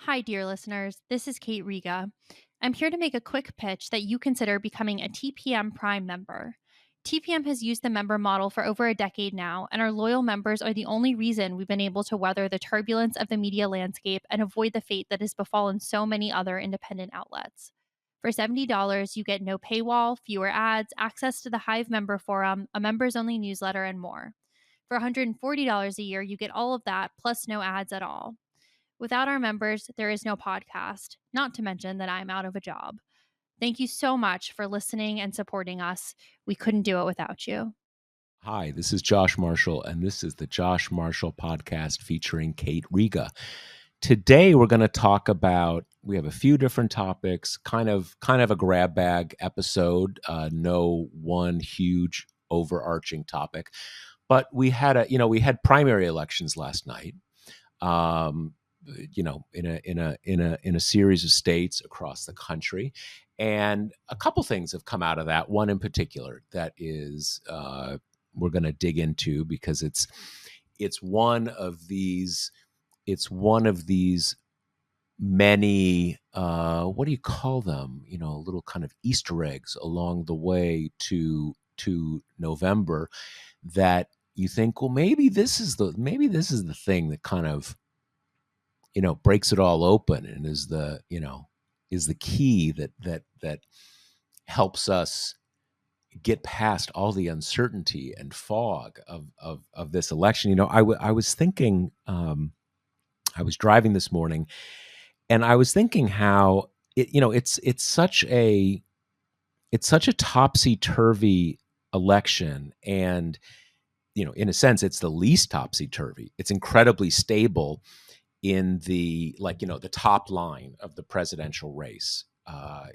Hi, dear listeners. This is Kate Riga. I'm here to make a quick pitch that you consider becoming a TPM Prime member. TPM has used the member model for over a decade now, and our loyal members are the only reason we've been able to weather the turbulence of the media landscape and avoid the fate that has befallen so many other independent outlets. For $70, you get no paywall, fewer ads, access to the Hive member forum, a members only newsletter, and more. For $140 a year, you get all of that, plus no ads at all. Without our members, there is no podcast, not to mention that I'm out of a job. Thank you so much for listening and supporting us. We couldn't do it without you. Hi, this is Josh Marshall, and this is the Josh Marshall podcast featuring Kate Riga. Today, we're going to talk about, we have a few different topics, kind of a grab bag episode, no one huge overarching topic. But we had primary elections last night. In a series of states across the country, and a couple things have come out of that. One in particular that is we're going to dig into because it's one of these many what do you call them? Little kind of Easter eggs along the way to November that you think, well, maybe this is the thing that kind of breaks it all open and is the key that helps us get past all the uncertainty and fog of this election. I was thinking, I was driving this morning, and I was thinking how it's such a topsy-turvy election, and in a sense it's the least topsy-turvy. It's incredibly stable in the the top line of the presidential race.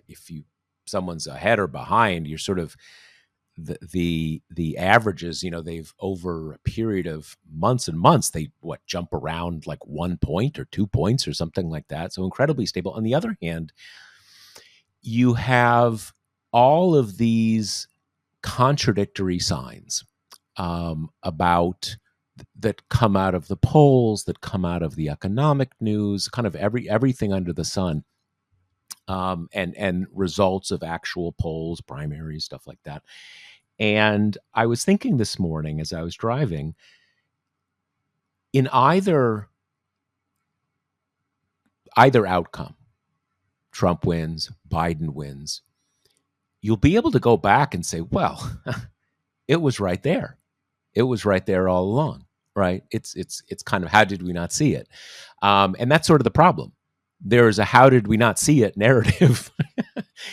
If someone's ahead or behind, you're sort of the averages. They've, over a period of months and months, they jump around like 1 point or 2 points or something like that. So incredibly stable. On the other hand, you have all of these contradictory signs about that come out of the polls, that come out of the economic news, kind of everything under the sun, and results of actual polls, primaries, stuff like that. And I was thinking this morning as I was driving, in either outcome, Trump wins, Biden wins, you'll be able to go back and say, well, it was right there. It was right there all along, right? It's kind of, how did we not see it? And that's sort of the problem. There is a how did we not see it narrative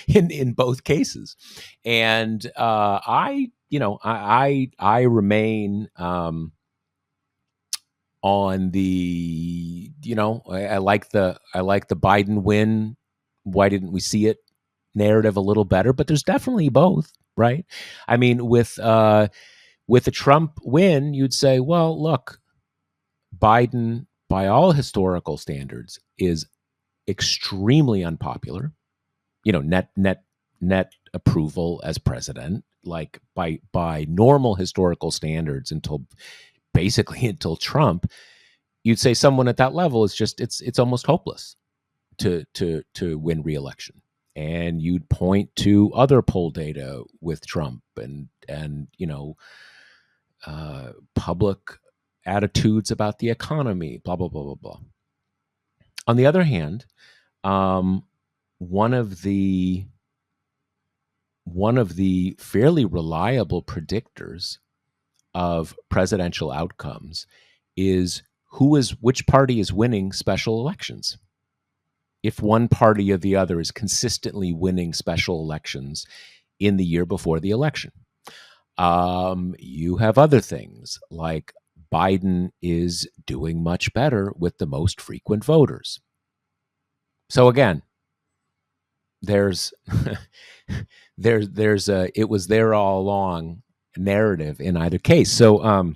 in both cases. And I remain on the, I like the Biden win. Why didn't we see it narrative a little better? But there's definitely both, right? I mean, with a Trump win, you'd say, well, look, Biden, by all historical standards, is extremely unpopular. Net approval as president, like by normal historical standards, until Trump, you'd say someone at that level is just, it's almost hopeless to win re-election. And you'd point to other poll data with Trump and public attitudes about the economy, blah, blah, blah, blah, blah. On the other hand, one of the fairly reliable predictors of presidential outcomes is which party is winning special elections. If one party or the other is consistently winning special elections in the year before the election. You have other things like Biden is doing much better with the most frequent voters. So again, there's it was there all along narrative in either case. So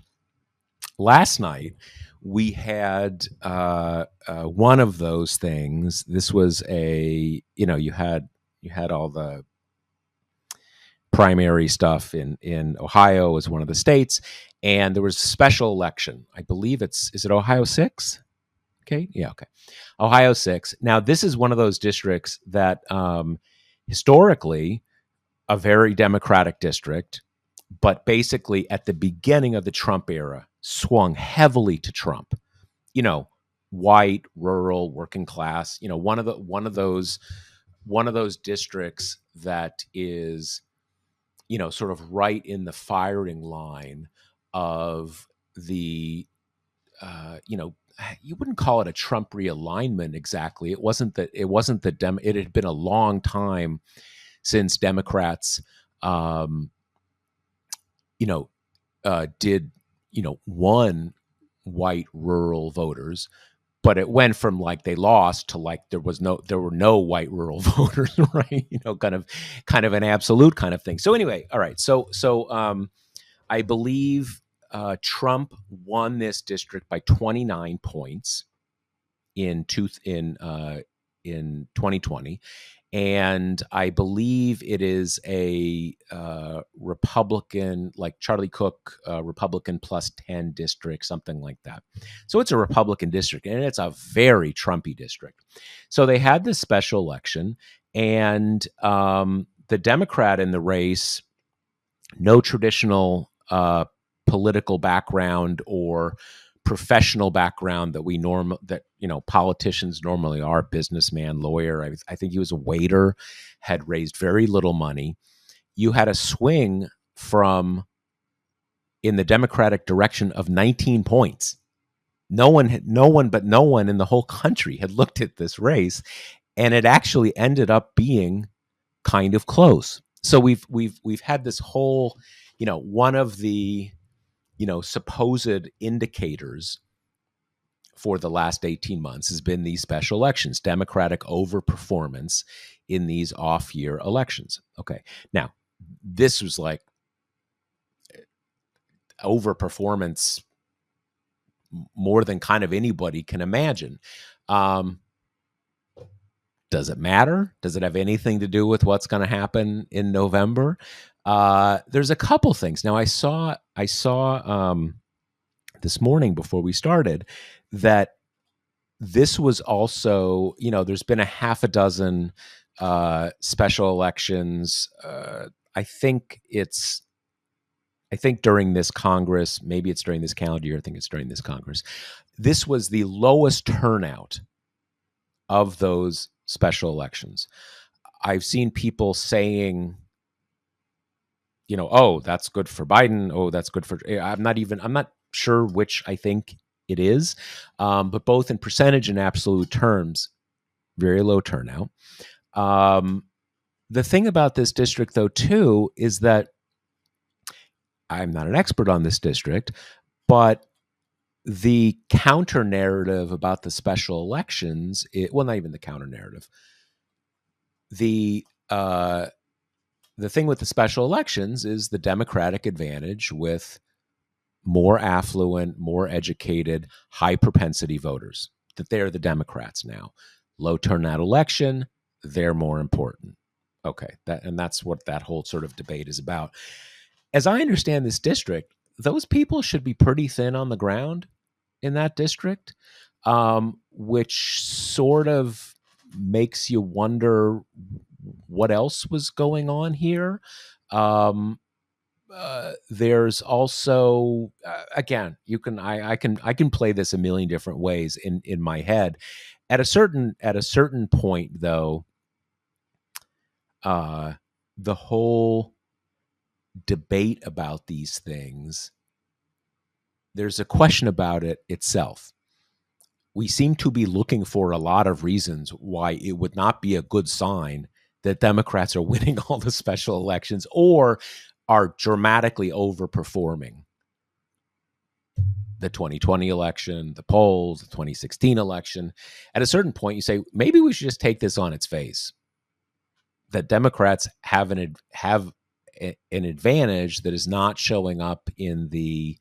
last night we had one of those things. This was you had all the primary stuff in Ohio as one of the states, and there was a special election. I believe is it Ohio 6? Okay. Yeah. Okay. Ohio 6. Now, this is one of those districts that historically a very Democratic district, but basically at the beginning of the Trump era swung heavily to Trump. You know, white, rural, working class. You know, one of those districts that is, you know, sort of right in the firing line of the you know, you wouldn't call it a Trump realignment exactly. It wasn't the dem. It had been a long time since Democrats, um, you know, did, you know, won white rural voters, but it went from like they lost to like there were no white rural voters, right? You know, kind of an absolute kind of thing. So anyway, all right. I believe Trump won this district by 29 points in 2020, and I believe it is a Republican, like Charlie Cook, Republican plus 10 district, something like that. So it's a Republican district, and it's a very Trumpy district. So they had this special election, and the Democrat in the race, no traditional political background or professional background that you know politicians normally are, businessman, lawyer. I think he was a waiter, had raised very little money. You had a swing from in the Democratic direction of 19 points. No one in the whole country had looked at this race, and it actually ended up being kind of close. So we've had this whole, you know, one of the, you know, supposed indicators for the last 18 months has been these special elections, Democratic overperformance in these off-year elections. Okay. Now, this was like overperformance more than kind of anybody can imagine. Um, does it matter? Does it have anything to do with what's going to happen in November? There's a couple things. Now, I saw this morning before we started that this was also, you know, there's been a half a dozen special elections. I think during this Congress, maybe it's during this calendar year. I think it's during this Congress. This was the lowest turnout of those special elections. I've seen people saying, you know, oh, that's good for Biden. Oh, that's good for. I'm not sure which I think it is, but both in percentage and absolute terms, very low turnout. The thing about this district, though, too, is that I'm not an expert on this district, but the counter narrative about the special elections, well, not even the counter narrative. Uh, the thing with the special elections is the Democratic advantage with more affluent, more educated, high propensity voters, that they're the Democrats now. Low turnout election, they're more important. Okay, that's what that whole sort of debate is about. As I understand this district, those people should be pretty thin on the ground in that district, which sort of makes you wonder what else was going on here. There's also again, I can play this a million different ways in my head. At a certain point, though, the whole debate about these things, there's a question about it itself. We seem to be looking for a lot of reasons why it would not be a good sign that Democrats are winning all the special elections or are dramatically overperforming the 2020 election, the polls, the 2016 election. At a certain point, you say, maybe we should just take this on its face, that Democrats have an advantage that is not showing up in the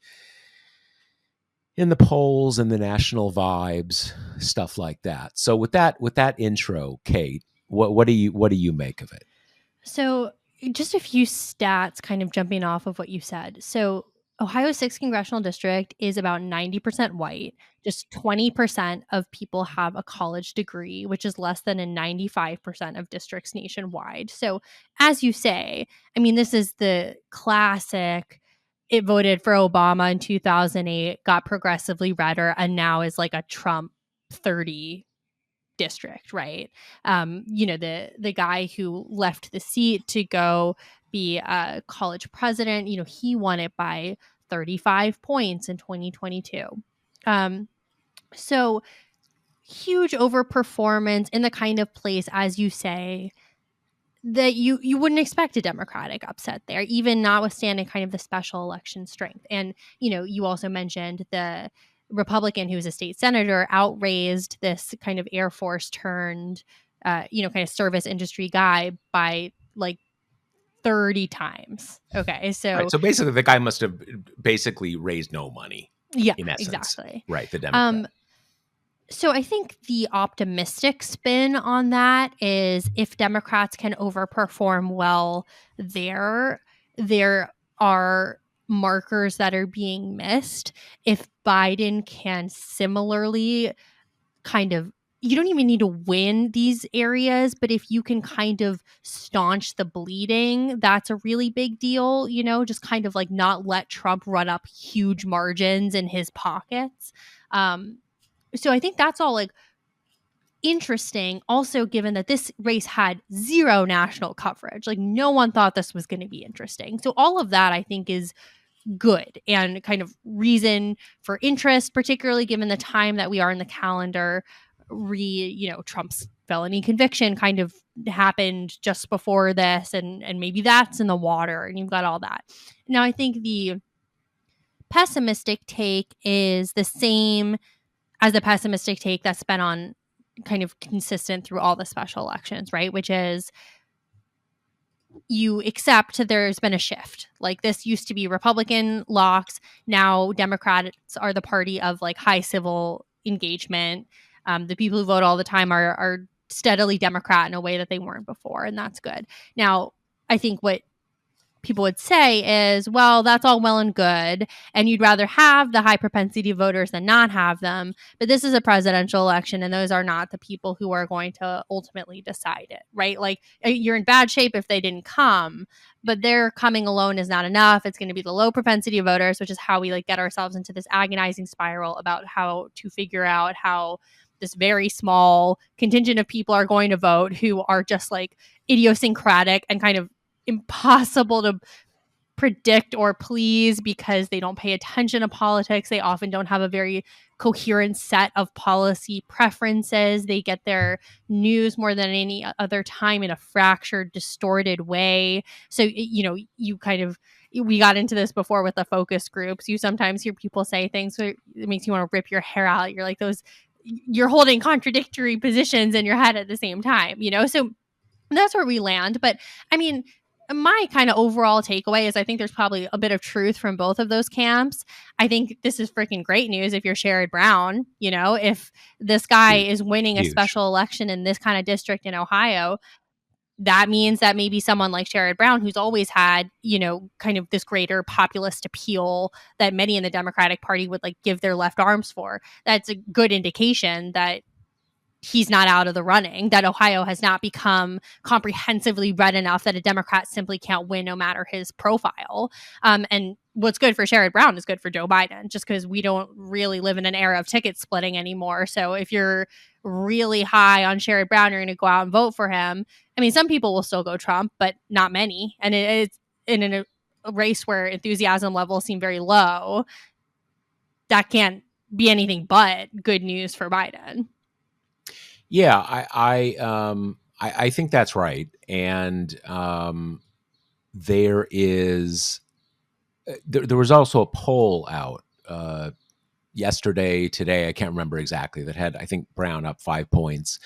polls and the national vibes, stuff like that. So with that intro, Kate, what do you make of it? So, just a few stats kind of jumping off of what you said. So, Ohio's 6th congressional district is about 90% white. Just 20% of people have a college degree, which is less than in 95% of districts nationwide. So, as you say, I mean, this is the classic. It voted for Obama in 2008, got progressively redder, and now is like a Trump 30 district, right? The guy who left the seat to go be a college president, he won it by 35 points in 2022. So huge overperformance in the kind of place, as you say, that you wouldn't expect a Democratic upset there, even notwithstanding kind of the special election strength. And, you also mentioned the Republican who's a state senator outraised this kind of Air Force turned, kind of service industry guy by like 30 times. Okay. Right. So, So basically, the guy must have basically raised no money, yeah, in essence. exactly. Right. The Democrat. So I think the optimistic spin on that is if Democrats can overperform well there are markers that are being missed. If Biden can similarly kind of, you don't even need to win these areas, but if you can kind of staunch the bleeding, that's a really big deal, just kind of like not let Trump run up huge margins in his pockets. So I think that's all like interesting. Also, given that this race had zero national coverage, like no one thought this was going to be interesting. So all of that I think is good and kind of reason for interest, particularly given the time that we are in the calendar. Trump's felony conviction kind of happened just before this, and maybe that's in the water, and you've got all that. Now, I think the pessimistic take is the same as the pessimistic take that's been on kind of consistent through all the special elections, right? Which is you accept there's been a shift. Like this used to be Republican locks. Now Democrats are the party of like high civil engagement. The people who vote all the time are steadily Democrat in a way that they weren't before. And that's good. Now, I think what people would say is, well, that's all well and good, and you'd rather have the high propensity voters than not have them. But this is a presidential election, and those are not the people who are going to ultimately decide it, right? Like you're in bad shape if they didn't come, but their coming alone is not enough. It's going to be the low propensity voters, which is how we like get ourselves into this agonizing spiral about how to figure out how this very small contingent of people are going to vote who are just like idiosyncratic and kind of impossible to predict or please because they don't pay attention to politics. They often don't have a very coherent set of policy preferences. They get their news more than any other time in a fractured, distorted way. So, we got into this before with the focus groups. You sometimes hear people say things that it makes you want to rip your hair out. You're like, you're holding contradictory positions in your head at the same time, So that's where we land. But I mean, my kind of overall takeaway is I think there's probably a bit of truth from both of those camps. I think this is freaking great news if you're Sherrod Brown. If this guy is winning a Huge. special election in this kind of district in Ohio, that means that maybe someone like Sherrod Brown, who's always had, kind of this greater populist appeal that many in the Democratic Party would like give their left arms for, that's a good indication that he's not out of the running, that Ohio has not become comprehensively red enough that a Democrat simply can't win no matter his profile. And what's good for Sherrod Brown is good for Joe Biden, just because we don't really live in an era of ticket splitting anymore. So if you're really high on Sherrod Brown, you're going to go out and vote for him. I mean, some people will still go Trump, but not many. And it's in a race where enthusiasm levels seem very low. That can't be anything but good news for Biden. Yeah, I think that's right, and there was also a poll out yesterday, today, I can't remember exactly, that had I think Brown up 5 points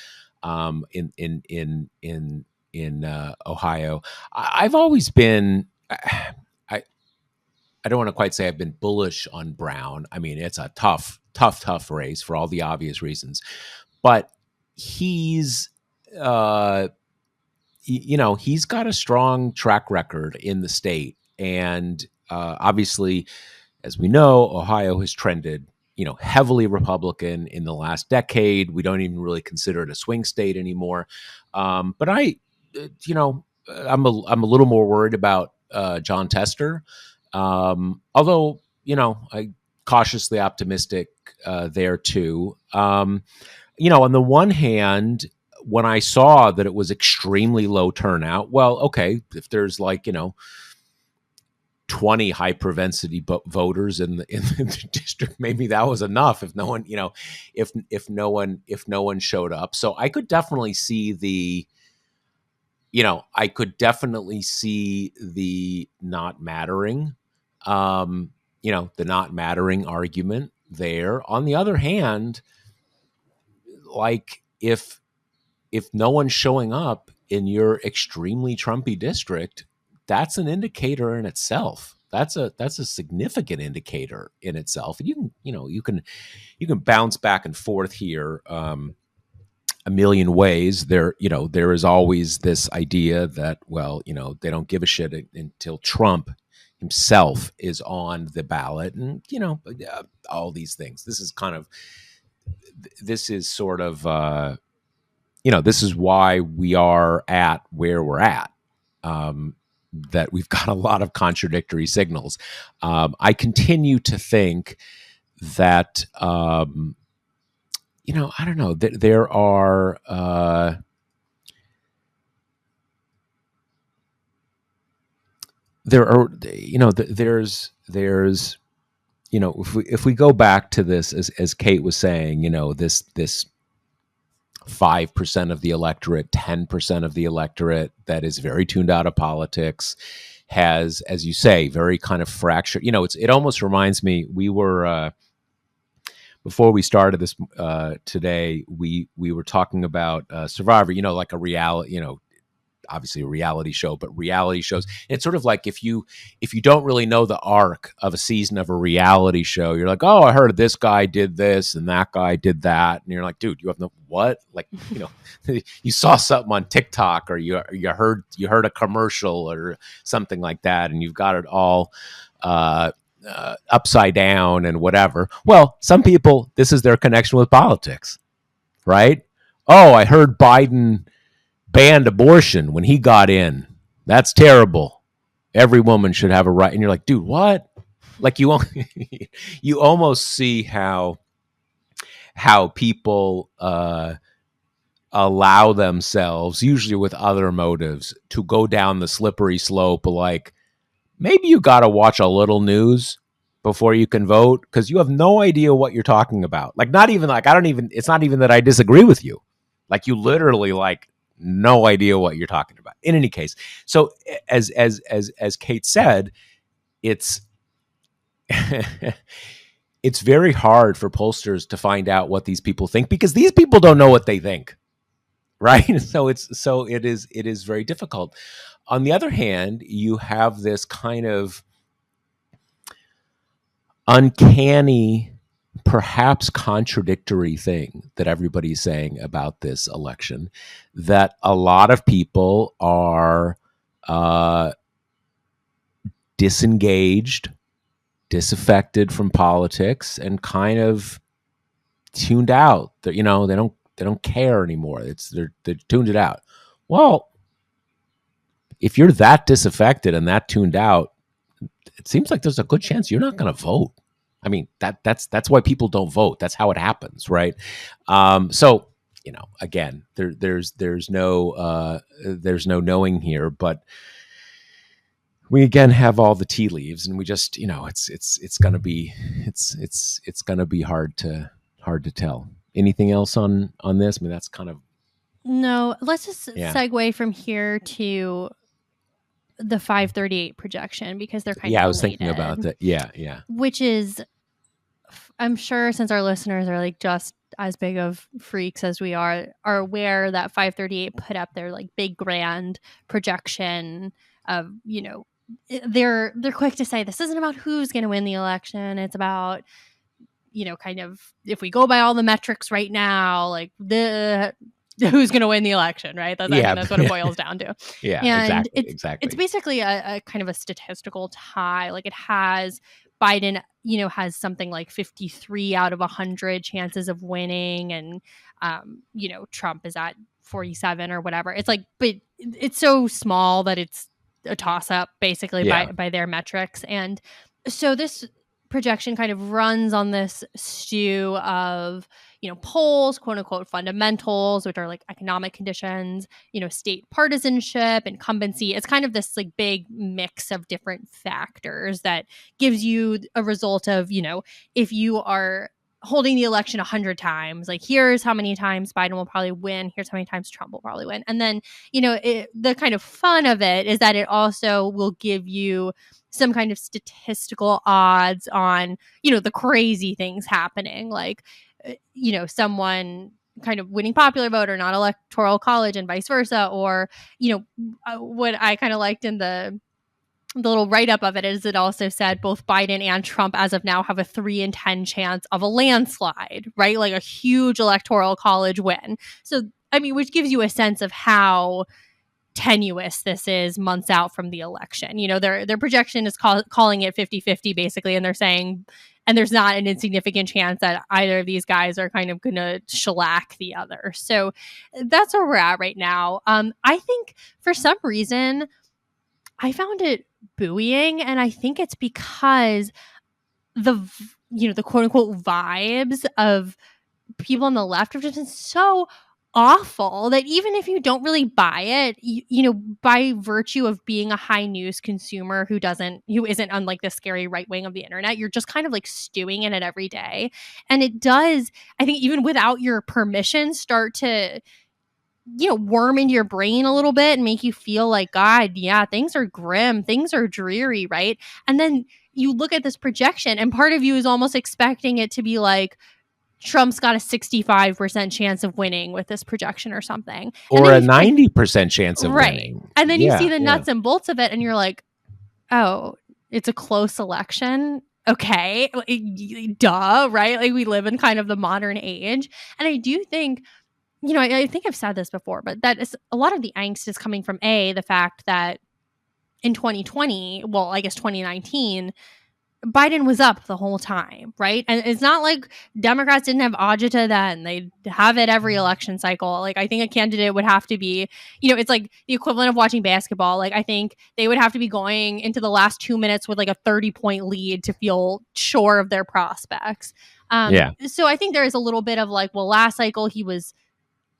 in Ohio. I've always been. I don't want to quite say I've been bullish on Brown. I mean, it's a tough race for all the obvious reasons, but he's he's got a strong track record in the state, and obviously as we know, Ohio has trended, heavily Republican in the last decade. We don't even really consider it a swing state anymore. But I'm a little more worried about John Tester. Although, I cautiously optimistic there too. On the one hand, when I saw that it was extremely low turnout, well, okay, if there's 20 high propensity voters in the district, maybe that was enough. If no one, if no one showed up, so I could definitely see the not mattering, the not mattering argument there. On the other hand, if no one's showing up in your extremely Trumpy district, that's an indicator in itself. That's a significant indicator in itself. And you can bounce back and forth here a million ways. There is always this idea that, they don't give a shit until Trump himself is on the ballot, and all these things. This is sort of this is why we are at where we're at. That we've got a lot of contradictory signals. I continue to think that I don't know, that there are there's if we go back to this, as Kate was saying, this 5% of the electorate, 10% of the electorate that is very tuned out of politics, has, as you say, very kind of fractured. It almost reminds me, we were before we started this today, we were talking about Survivor, like a reality, obviously a reality show, but reality shows, it's sort of like if you don't really know the arc of a season of a reality show, you're like, oh, I heard this guy did this and that guy did that, and you're like, dude, you have no what? Like, you saw something on TikTok, or you heard a commercial or something like that, and you've got it all upside down and whatever. Well, some people, this is their connection with politics, right? Oh, I heard Biden banned abortion when he got in. That's terrible. Every woman should have a right. And you're like, dude, what? Like, you almost see how people allow themselves, usually with other motives, to go down the slippery slope. Like, maybe you got to watch a little news before you can vote, because you have no idea what you're talking about. Like, not even like, it's not even that I disagree with you. Like, you literally no idea what you're talking about. In any case, so as Kate said, it's it's very hard for pollsters to find out what these people think, because these people don't know what they think, right? So it is very difficult. On the other hand, you have this kind of uncanny, perhaps contradictory thing that everybody's saying about this election, that a lot of people are disengaged, disaffected from politics, and kind of tuned out. That they don't care anymore. They're tuned it out. Well, if you're that disaffected and that tuned out, it seems like there's a good chance you're not going to vote. I mean, that's why people don't vote. That's how it happens, right? So, again, there's no knowing here, but we again have all the tea leaves, and we just, it's gonna be hard to tell. Anything else on this? I mean, that's kind of, no. Let's just segue from here to the 538 projection, because they're kind of related. I was thinking about that. Yeah. Which is, I'm sure, since our listeners are just as big of freaks as we are aware that 538 put up their big grand projection of, they're quick to say this isn't about who's going to win the election. It's about, kind of, if we go by all the metrics right now, who's going to win the election, right? I mean, that's what it boils down to. Yeah, and exactly. It's basically a kind of a statistical tie. It has Biden, has something like 53 out of 100 chances of winning, and Trump is at 47 or whatever. It's like, but it's so small that it's a toss up basically Yeah. by their metrics. And so this projection kind of runs on this stew of, polls, quote unquote fundamentals, which are like economic conditions, state partisanship, incumbency. It's kind of this like big mix of different factors that gives you a result of, if you are holding the election 100 times, like here's how many times Biden will probably win, here's how many times Trump will probably win. And then, the kind of fun of it is that it also will give you some kind of statistical odds on, the crazy things happening, like, someone kind of winning popular vote or not electoral college and vice versa. Or, what I kind of liked in the little write-up of it is it also said both Biden and Trump as of now have a 3 in 10 chance of a landslide, right? Like a huge electoral college win. So, I mean, which gives you a sense of how tenuous this is months out from the election. Their projection is calling it 50-50 basically, and they're saying, and there's not an insignificant chance that either of these guys are kind of going to shellac the other. So that's where we're at right now. I think for some reason I found it buoying, and I think it's because the quote unquote vibes of people on the left have just been so awful that even if you don't really buy it, by virtue of being a high news consumer who isn't unlike the scary right wing of the internet, you're just kind of like stewing in it every day. And it does, I think, even without your permission, start to worm into your brain a little bit and make you feel like, God, yeah, things are grim, things are dreary, right? And then you look at this projection and part of you is almost expecting it to be like, Trump's got a 65% chance of winning with this projection or something. And Or then a 90% chance of right. winning. And then you Yeah, see the yeah. nuts and bolts of it and you're like, oh, it's a close election. Okay. Duh, right? Like we live in kind of the modern age. And I do think, I think I've said this before, but that is a lot of the angst is coming from the fact that in 2020, well, I guess 2019, Biden was up the whole time, right? And it's not like Democrats didn't have agita then. They have it every election cycle. Like, I think a candidate would have to be, it's like the equivalent of watching basketball. Like, I think they would have to be going into the last 2 minutes with like a 30-point lead to feel sure of their prospects. So I think there is a little bit of like, well, last cycle he was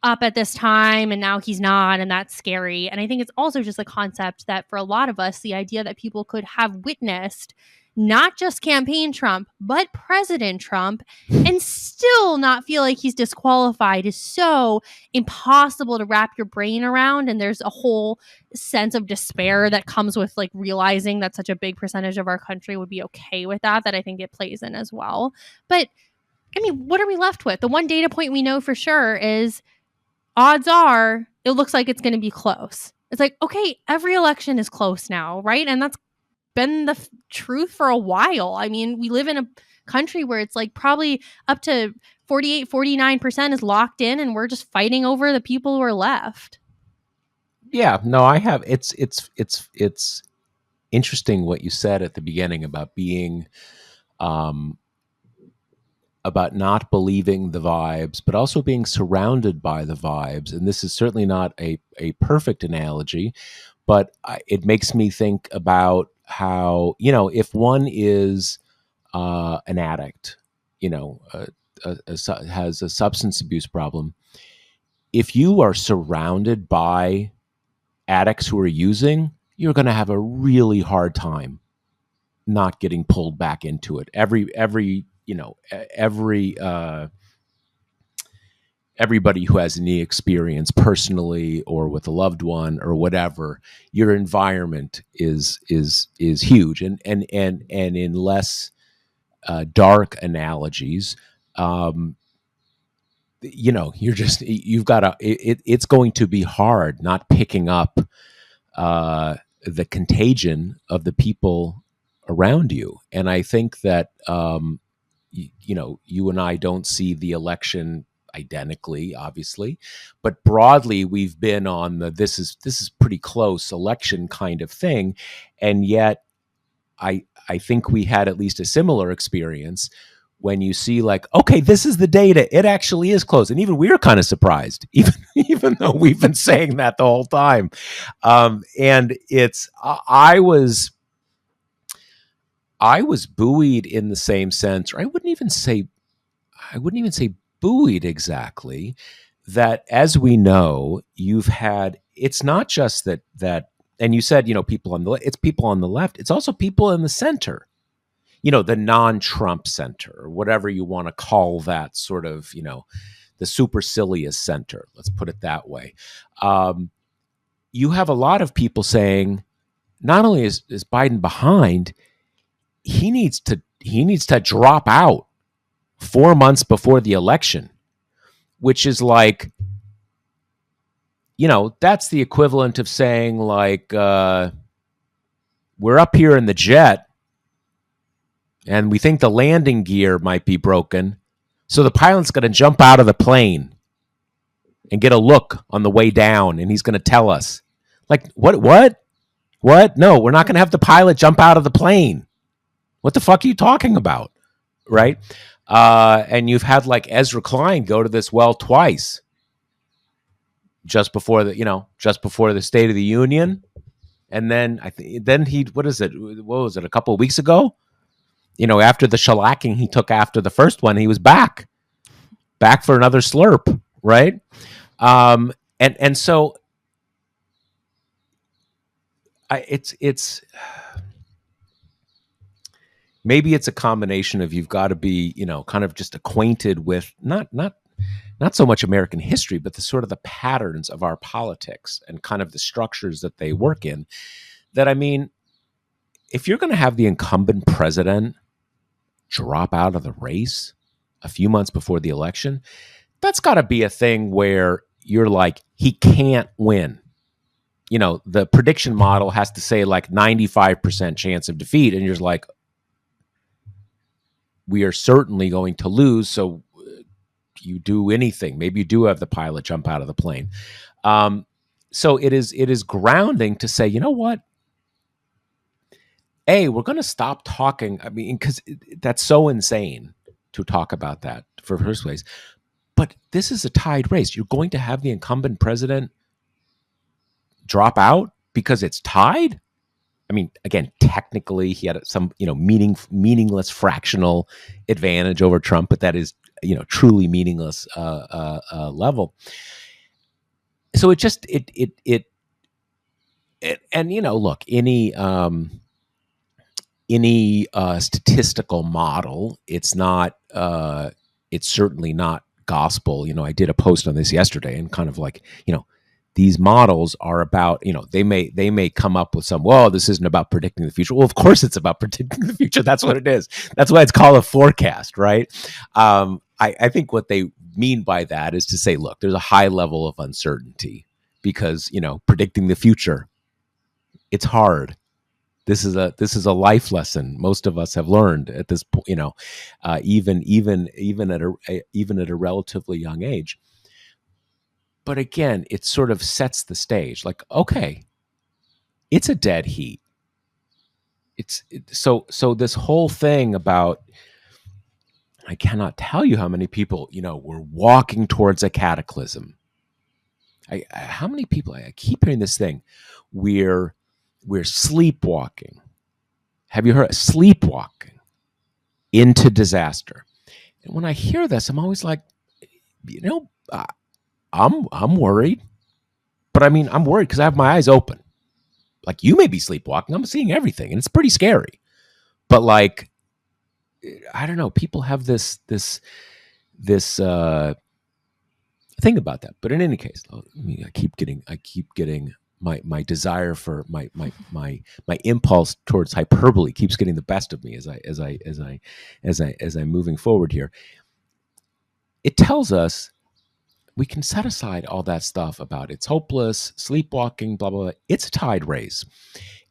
up at this time and now he's not, and that's scary. And I think it's also just a concept that for a lot of us, the idea that people could have witnessed not just campaign Trump, but President Trump and still not feel like he's disqualified is so impossible to wrap your brain around. And there's a whole sense of despair that comes with like realizing that such a big percentage of our country would be okay with that I think it plays in as well. But I mean, what are we left with? The one data point we know for sure is odds are it looks like it's going to be close. It's like, okay, every election is close now, right? And that's been the truth for a while. I mean, we live in a country where it's like probably up to 48, 49% is locked in and we're just fighting over the people who are left. Yeah, no, I have. It's interesting what you said at the beginning about being about not believing the vibes, but also being surrounded by the vibes. And this is certainly not a perfect analogy, but it makes me think about how, if one is an addict, has a substance abuse problem, if you are surrounded by addicts who are using, you're going to have a really hard time not getting pulled back into it. Everybody who has any experience personally or with a loved one or whatever, your environment is huge. And in less dark analogies, it's going to be hard not picking up the contagion of the people around you. And I think that, you and I don't see the election identically, obviously, but broadly we've been on the, this is pretty close election kind of thing. And yet I I think we had at least a similar experience when you see like, okay, this is the data. It actually is close. And even we were kind of surprised, even though we've been saying that the whole time. And I was buoyed in the same sense, or I wouldn't even say buoyed exactly, that as we know, you've had, it's not just that, and you said, people on it's people on the left, it's also people in the center, the non-Trump center, or whatever you want to call that sort of, the supercilious center, let's put it that way. You have a lot of people saying, not only is Biden behind, he needs to drop out 4 months before the election, which is like, that's the equivalent of saying like, we're up here in the jet and we think the landing gear might be broken. So the pilot's going to jump out of the plane and get a look on the way down. And he's going to tell us like, what? No, we're not going to have the pilot jump out of the plane. What the fuck are you talking about? Right. And you've had like Ezra Klein go to this well twice, just before the State of the Union. And then what was it, a couple of weeks ago? After the shellacking he took after the first one, he was back for another slurp, right? And so it's maybe it's a combination of, you've got to be, kind of just acquainted with not so much American history, but the sort of the patterns of our politics and kind of the structures that they work in. That, I mean, if you're going to have the incumbent president drop out of the race a few months before the election, that's got to be a thing where you're like, he can't win. The prediction model has to say like 95% chance of defeat. And you're like, we are certainly going to lose. So you do anything. Maybe you do have the pilot jump out of the plane. So it is grounding to say, you know what? We're going to stop talking. I mean, because that's so insane to talk about that for first place. But this is a tied race. You're going to have the incumbent president drop out because it's tied. I mean, again, technically he had some, meaningless fractional advantage over Trump, but that is, truly meaningless level. So it just, and, look, any statistical model, it's certainly not gospel. I did a post on this yesterday and kind of like, these models are about, they may come up with some, well, this isn't about predicting the future. Well, of course it's about predicting the future. That's what it is. That's why it's called a forecast, right? I think what they mean by that is to say, look, there's a high level of uncertainty because, predicting the future, it's hard. This is a life lesson most of us have learned at this point, even at a relatively young age. But again, it sort of sets the stage. Like, okay, it's a dead heat. So this whole thing about, I cannot tell you how many people, were walking towards a cataclysm. How many people? I keep hearing this thing. We're sleepwalking. Have you heard sleepwalking into disaster? And when I hear this, I'm always like, I'm worried, but I mean, I'm worried because I have my eyes open. Like, you may be sleepwalking. I'm seeing everything, and it's pretty scary. But like, I don't know. People have this thing about that. But in any case, I keep getting my desire for my impulse towards hyperbole keeps getting the best of me as I'm moving forward here. It tells us we can set aside all that stuff about it's hopeless, sleepwalking, blah, blah, blah. It's a tide race.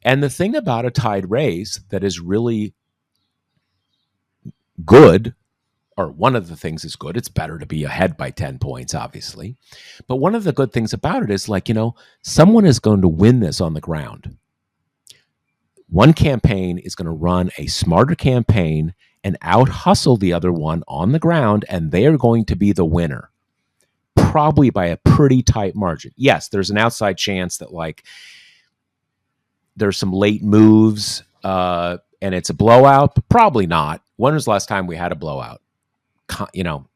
And the thing about a tide race that is really good, or one of the things is good, it's better to be ahead by 10 points, obviously. But one of the good things about it is like, someone is going to win this on the ground. One campaign is going to run a smarter campaign and out hustle the other one on the ground, and they're going to be the winner, probably by a pretty tight margin. Yes, there's an outside chance that like there's some late moves and it's a blowout, but probably not. When was the last time we had a blowout? You know,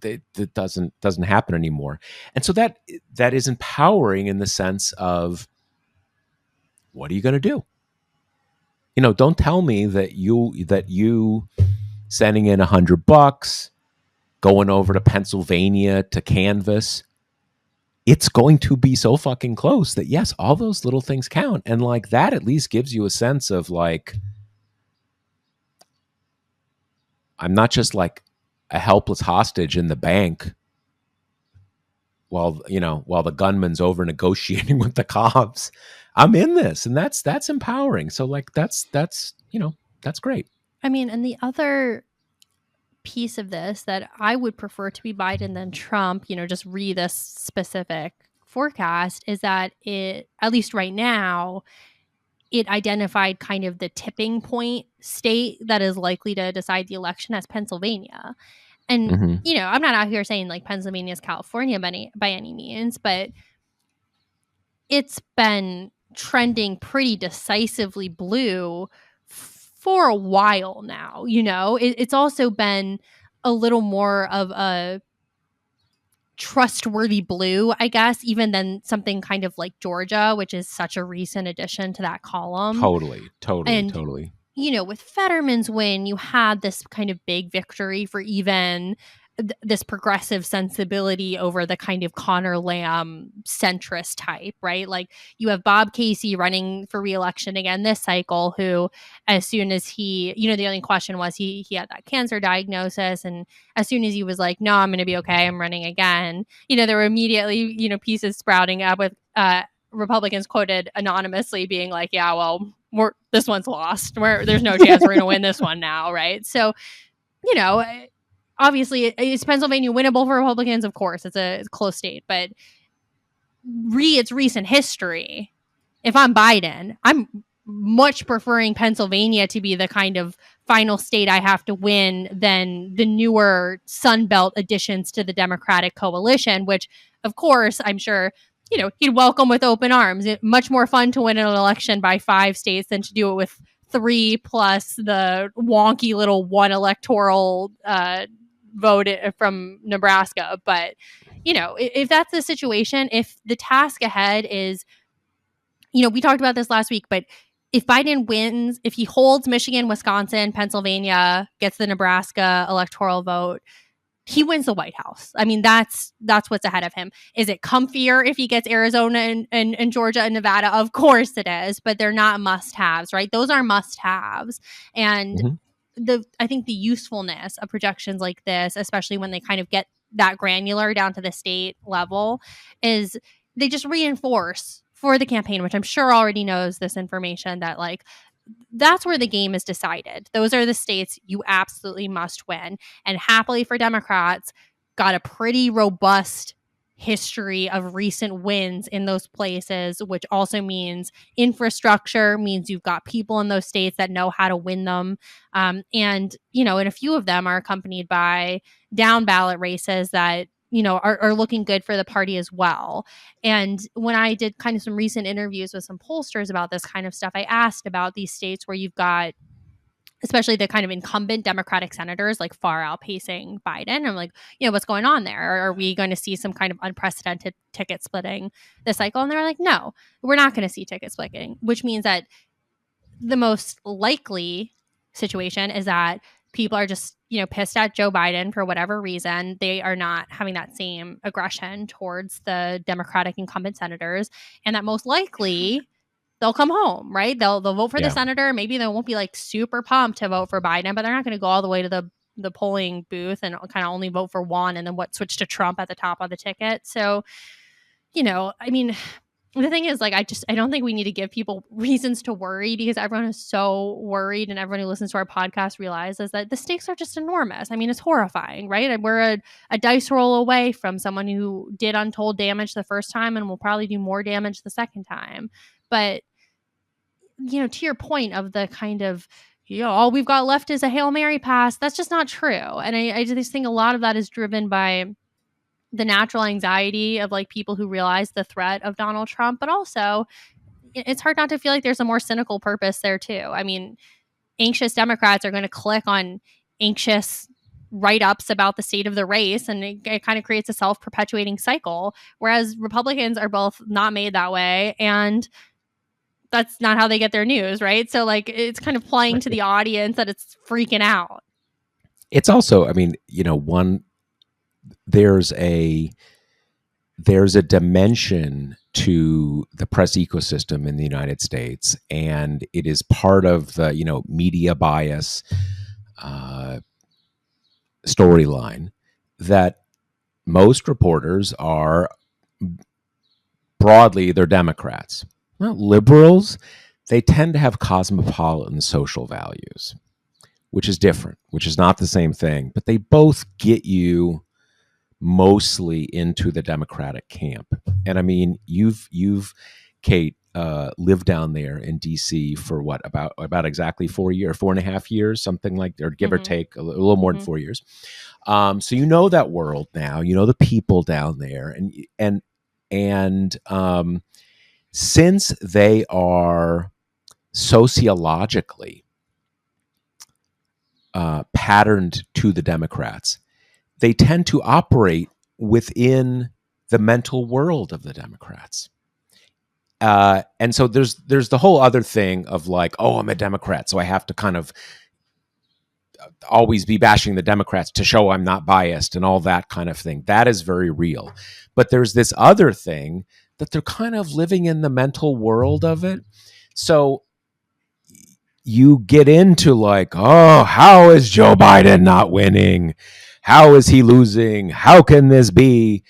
that doesn't happen anymore. And so that is empowering in the sense of, what are you going to do? You know, don't tell me that you sending in $100, going over to Pennsylvania to canvass, it's going to be so fucking close that yes, all those little things count. And like that at least gives you a sense of like, I'm not just like a helpless hostage in the bank while the gunman's over negotiating with the cops. I'm in this, and that's empowering. So like that's great. I mean, and the other piece of this that I would prefer to be Biden than Trump, just read this specific forecast, is that it, at least right now, it identified kind of the tipping point state that is likely to decide the election as Pennsylvania. And, I'm not out here saying like Pennsylvania is California by any means, but it's been trending pretty decisively blue for a while now. It's also been a little more of a trustworthy blue, I guess, even than something kind of like Georgia, which is such a recent addition to that column. Totally. With Fetterman's win, you had this kind of big victory for even this progressive sensibility over the kind of Connor Lamb centrist type, right? Like you have Bob Casey running for reelection again this cycle, who, as soon as he, the only question was he had that cancer diagnosis, and as soon as he was like, no, I'm going to be okay, I'm running again, there were immediately, pieces sprouting up with Republicans quoted anonymously being like, yeah, well, this one's lost. There's no chance we're going to win this one now, right? So, obviously, is Pennsylvania winnable for Republicans? Of course, it's a close state, but its recent history, if I'm Biden, I'm much preferring Pennsylvania to be the kind of final state I have to win than the newer Sunbelt additions to the Democratic coalition, which, of course, I'm sure he'd welcome with open arms. It's much more fun to win an election by 5 states than to do it with 3 plus the wonky little one electoral vote from Nebraska. But, if that's the situation, if the task ahead is, we talked about this last week, but if Biden wins, if he holds Michigan, Wisconsin, Pennsylvania, gets the Nebraska electoral vote, he wins the White House. I mean, that's what's ahead of him. Is it comfier if he gets Arizona and Georgia and Nevada? Of course it is, but they're not must-haves, right? Those are must-haves. And I think the usefulness of projections like this, especially when they kind of get that granular down to the state level, is they just reinforce for the campaign, which I'm sure already knows this information, that like that's where the game is decided. Those are the states you absolutely must win. And happily for Democrats, got a pretty robust history of recent wins in those places, which also means infrastructure, means you've got people in those states that know how to win them. And, and a few of them are accompanied by down ballot races that are looking good for the party as well. And when I did kind of some recent interviews with some pollsters about this kind of stuff, I asked about these states where you've got especially the kind of incumbent Democratic senators like far outpacing Biden. I'm like, what's going on there? Are we going to see some kind of unprecedented ticket splitting this cycle? And they're like, no, we're not going to see ticket splitting, which means that the most likely situation is that people are just, pissed at Joe Biden for whatever reason. They are not having that same aggression towards the Democratic incumbent senators. And that most likely they'll come home, right? They'll vote for the senator. Maybe they won't be like super pumped to vote for Biden, but they're not going to go all the way to the polling booth and kind of only vote for one and then switch to Trump at the top of the ticket. So, I mean, the thing is, like, I don't think we need to give people reasons to worry, because everyone is so worried, and everyone who listens to our podcast realizes that the stakes are just enormous. I mean, it's horrifying, right? And we're a dice roll away from someone who did untold damage the first time and will probably do more damage the second time. But to your point of the kind of, all we've got left is a Hail Mary pass. That's just not true. And I just think a lot of that is driven by the natural anxiety of like people who realize the threat of Donald Trump, but also it's hard not to feel like there's a more cynical purpose there too. I mean, anxious Democrats are going to click on anxious write-ups about the state of the race, and it kind of creates a self-perpetuating cycle, whereas Republicans are both not made that way, and that's not how they get their news, right? So like it's kind of playing to the audience that it's freaking out. It's also, I mean, there's a dimension to the press ecosystem in the United States, and it is part of the media bias storyline that most reporters are broadly they're Democrats. Well, liberals, they tend to have cosmopolitan social values, which is different, which is not the same thing, but they both get you mostly into the Democratic camp. And I mean, you've Kate, lived down there in DC for what, about exactly 4.5 years, something like, or give or take a little more than 4 years. So that world now, the people down there, and since they are sociologically patterned to the Democrats, they tend to operate within the mental world of the Democrats. And so there's the whole other thing of like, oh, I'm a Democrat, so I have to kind of always be bashing the Democrats to show I'm not biased and all that kind of thing. That is very real. But there's this other thing that they're kind of living in the mental world of it. So you get into like, oh, how is Joe Biden not winning? How is he losing? How can this be?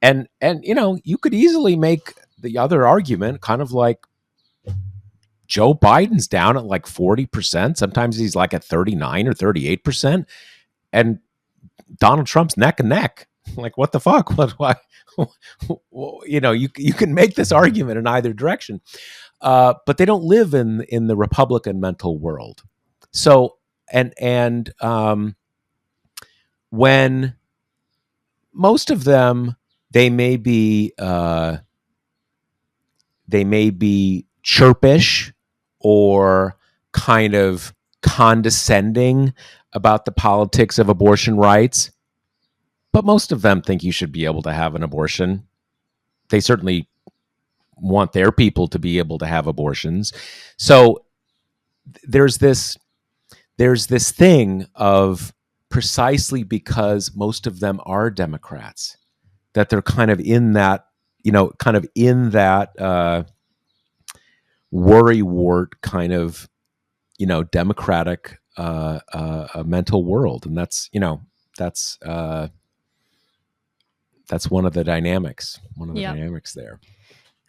And you could easily make the other argument, kind of like Joe Biden's down at like 40%. Sometimes he's like at 39 or 38%. And Donald Trump's neck and neck. Like, what the fuck? Why? You can make this argument in either direction. But they don't live in the Republican mental world. So, and when most of them, they may be chirpish or kind of condescending about the politics of abortion rights, but most of them think you should be able to have an abortion. They certainly want their people to be able to have abortions. So there's this thing of, precisely because most of them are Democrats, that they're kind of in that, worrywart kind of, Democratic mental world. And that's one of the dynamics, there.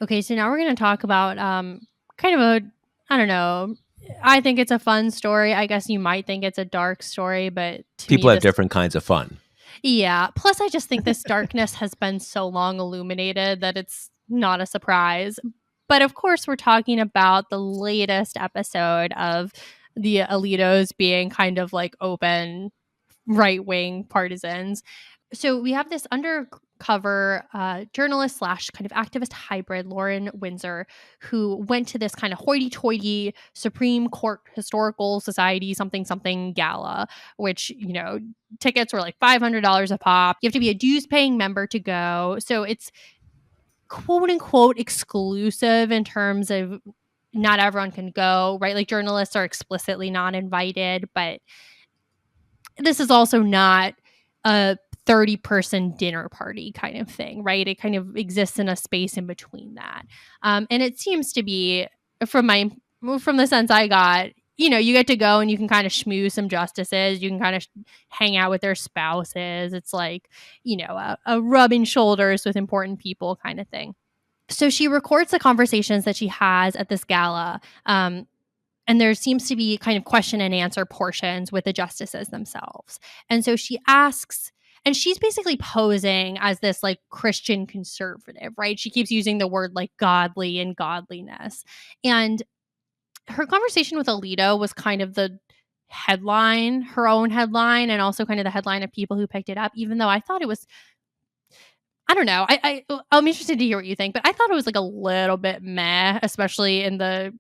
Okay, so now we're going to talk about kind of a, I don't know, I think it's a fun story. I guess you might think it's a dark story, but people have different kinds of fun. Yeah. Plus, I just think this darkness has been so long illuminated that it's not a surprise. But of course, we're talking about the latest episode of the Alitos being kind of like open right-wing partisans. So we have this undercover journalist / kind of activist hybrid, Lauren Windsor, who went to this kind of hoity-toity Supreme Court Historical Society something gala, which, tickets were like $500 a pop. You have to be a dues-paying member to go. So it's quote-unquote exclusive in terms of not everyone can go, right? Like journalists are explicitly not invited, but this is also not a 30-person dinner party kind of thing, right? It kind of exists in a space in between that. And it seems to be, from the sense I got, you get to go and you can kind of schmooze some justices. You can kind of hang out with their spouses. It's like, a rubbing shoulders with important people kind of thing. So she records the conversations that she has at this gala. And there seems to be kind of question and answer portions with the justices themselves. And so she asks, and she's basically posing as this like Christian conservative, right? She keeps using the word like godly and godliness. And her conversation with Alito was kind of the headline, her own headline, and also kind of the headline of people who picked it up, even though I thought it was, I don't know. I'm interested to hear what you think, but I thought it was like a little bit meh, especially in the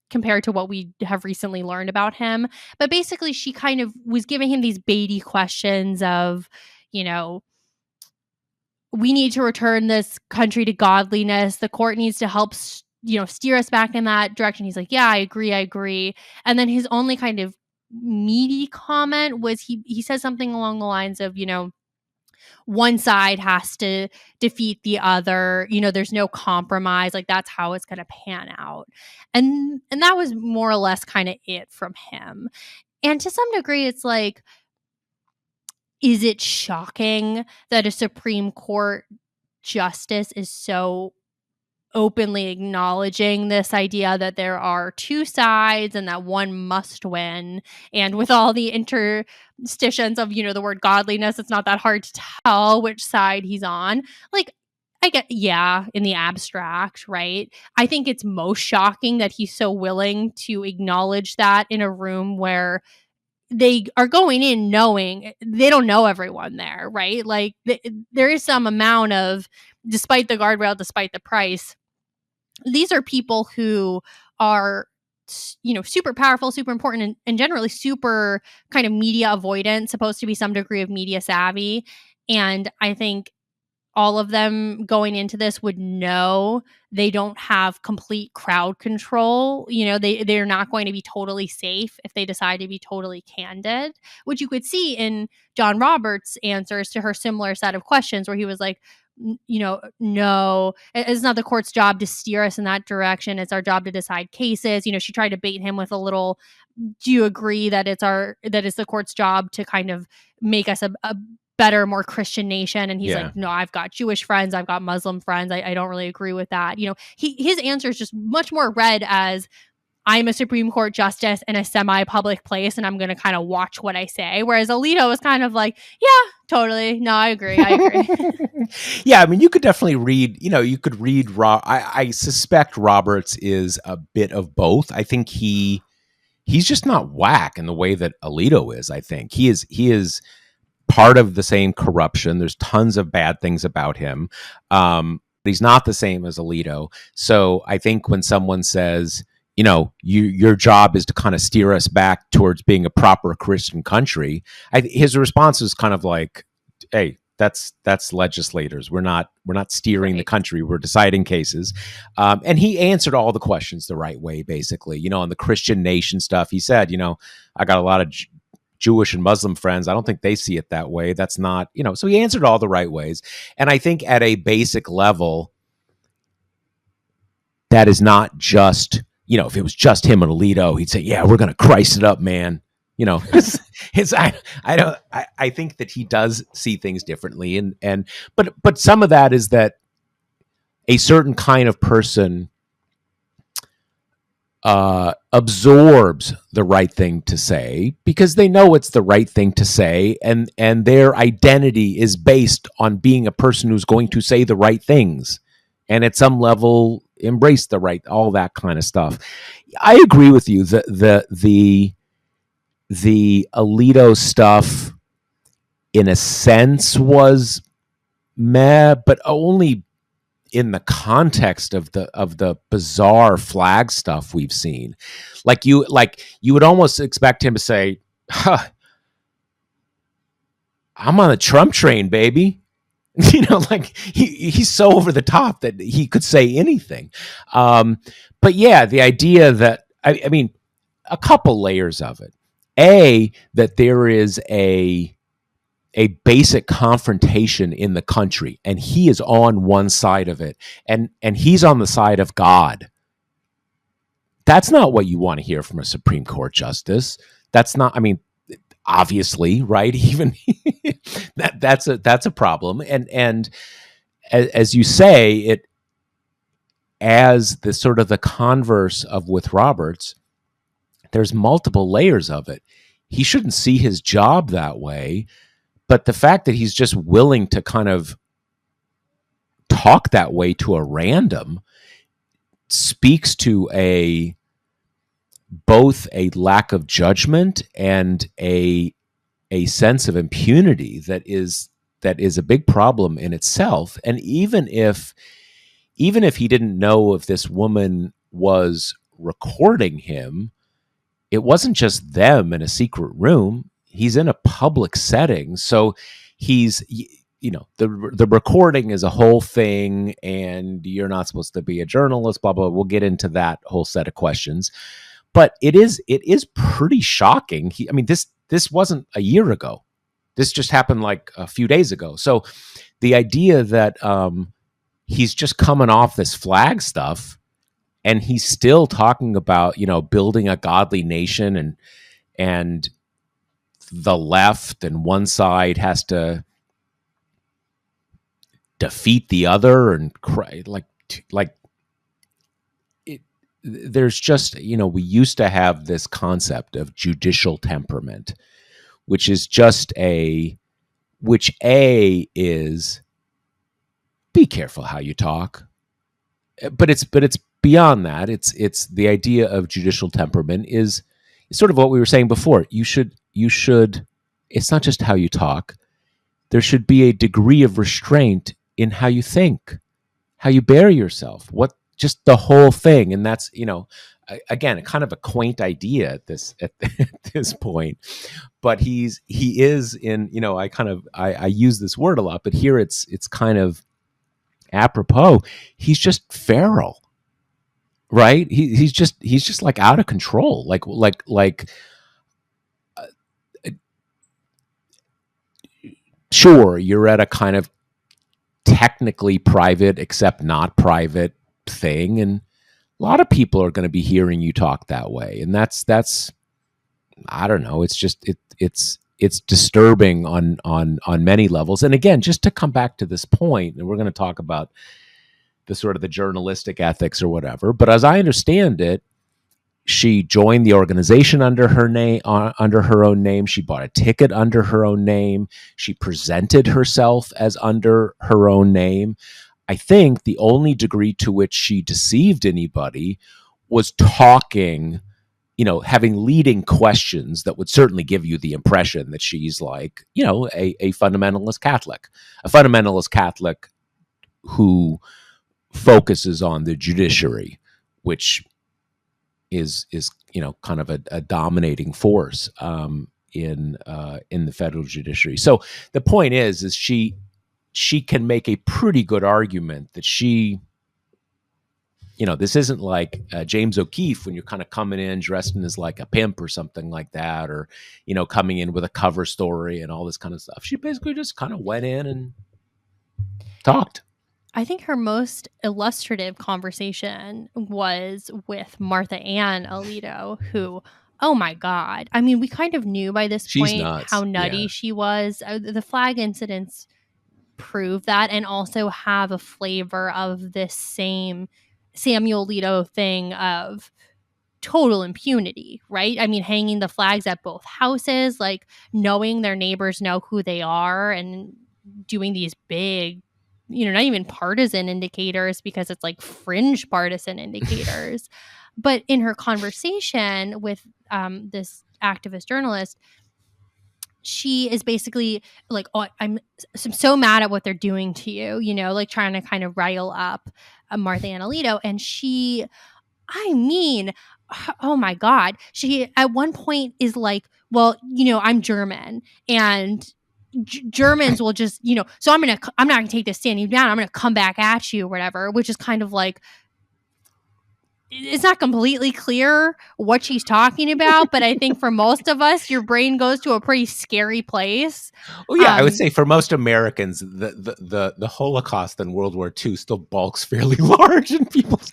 compared to what we have recently learned about him. But basically, she kind of was giving him these baity questions of, you know, we need to return this country to godliness. The court needs to help, steer us back in that direction. He's like, yeah, I agree. And then his only kind of meaty comment was he says something along the lines of, one side has to defeat the other, there's no compromise, like that's how it's going to pan out. And that was more or less kind of it from him. And to some degree it's like, is it shocking that a Supreme Court justice is so openly acknowledging this idea that there are two sides and that one must win? And with all the interstitials of, the word godliness, it's not that hard to tell which side he's on. Like, I get, yeah, in the abstract, right? I think it's most shocking that he's so willing to acknowledge that in a room where they are going in knowing they don't know everyone there, right? Like, there is some amount of, despite the guardrail, despite the price, these are people who are, super powerful, super important, and generally super kind of media avoidant, supposed to be some degree of media savvy. And I think all of them going into this would know they don't have complete crowd control. They're not going to be totally safe if they decide to be totally candid, which you could see in John Roberts' answers to her similar set of questions, where he was like, no, it's not the court's job to steer us in that direction. It's our job to decide cases. She tried to bait him with a little, do you agree that it's the court's job to kind of make us a better, more Christian nation? And he's like, no, I've got Jewish friends, I've got Muslim friends. I don't really agree with that. His answer is just much more read as, I'm a Supreme Court justice in a semi-public place, and I'm going to kind of watch what I say. Whereas Alito was kind of like, yeah, totally. No, I agree. Yeah, I mean, you could definitely read, you could read, I suspect Roberts is a bit of both. I think he's just not whack in the way that Alito is. I think he is part of the same corruption. There's tons of bad things about him. He's not the same as Alito. So I think when someone says, your job is to kind of steer us back towards being a proper Christian country, his response is kind of like, hey, that's legislators. We're not steering the country. We're deciding cases. And he answered all the questions the right way, basically. On the Christian nation stuff, he said, I got a lot of Jewish and Muslim friends. I don't think they see it that way. That's not, so he answered all the right ways. And I think at a basic level, that is not just, if it was just him and Alito, he'd say, yeah, we're going to Christ it up, man. I think that he does see things differently. But some of that is that a certain kind of person absorbs the right thing to say because they know it's the right thing to say, and their identity is based on being a person who's going to say the right things, and at some level embrace the right, all that kind of stuff. I agree with you. The Alito stuff, in a sense, was meh, but only in the context of the bizarre flag stuff we've seen. Like you would almost expect him to say, I'm on the Trump train, baby. Like he's so over the top that he could say anything. But yeah, the idea that, I mean, a couple layers of it. That there is a basic confrontation in the country, and he is on one side of it, and he's on the side of God. That's not what you want to hear from a Supreme Court justice. That's not, I mean, obviously, right? Even that's a problem. And as you say, it, as the sort of the converse of with Roberts, there's multiple layers of it. He shouldn't see his job that way, but the fact that he's just willing to kind of talk that way to a random speaks to a both a lack of judgment and a sense of impunity that is a big problem in itself. And even if he didn't know if this woman was recording him, it wasn't just them in a secret room. He's in a public setting, so he's the recording is a whole thing, and you're not supposed to be a journalist. Blah blah. We'll get into that whole set of questions, but it is pretty shocking. I mean, this wasn't a year ago. This just happened like a few days ago. So the idea that he's just coming off this flag stuff and he's still talking about building a godly nation, and the left and one side has to defeat the other and cry like it, there's just we used to have this concept of judicial temperament, which is just which is be careful how you talk, but it's beyond that. It's the idea of judicial temperament is sort of what we were saying before. You should it's not just how you talk. There should be a degree of restraint in how you think, how you bear yourself, what just the whole thing. And that's again kind of a quaint idea at this point. But he is in I use this word a lot, but here it's kind of apropos. He's just feral, right? He's just like out of control, like sure, you're at a kind of technically private except not private thing, and a lot of people are going to be hearing you talk that way, and that's I don't know, it's just it's disturbing on many levels. And again, just to come back to this point, and we're going to talk about the sort of the journalistic ethics or whatever, but as I understand it, she joined the organization under her name, under her own name. She bought a ticket under her own name. She presented herself as under her own name. I think the only degree to which she deceived anybody was talking, having leading questions that would certainly give you the impression that she's like, a fundamentalist Catholic who focuses on the judiciary, which is kind of a dominating force in the federal judiciary. So the point is she can make a pretty good argument that this isn't like James O'Keefe when you're kind of coming in dressed in as like a pimp or something like that, or coming in with a cover story and all this kind of stuff. She basically just kind of went in and talked. I think her most illustrative conversation was with Martha Ann Alito, who, oh my God. I mean, we kind of knew by this She's point nuts. how nutty she was. The flag incidents prove that, and also have a flavor of this same Samuel Alito thing of total impunity, right? I mean, hanging the flags at both houses, like knowing their neighbors know who they are, and doing these big, not even partisan indicators, because it's like fringe partisan indicators. But in her conversation with this activist journalist, she is basically like, oh, I'm so mad at what they're doing to you, like trying to kind of rile up Martha Ann Alito. And I mean, oh my God. She at one point is like, well, I'm German, and Germans will just, so I'm not going to take this standing down. I'm going to come back at you or whatever, which is kind of like, it's not completely clear what she's talking about, but I think for most of us, your brain goes to a pretty scary place. Oh yeah, I would say for most Americans, the Holocaust and World War II still bulks fairly large in people's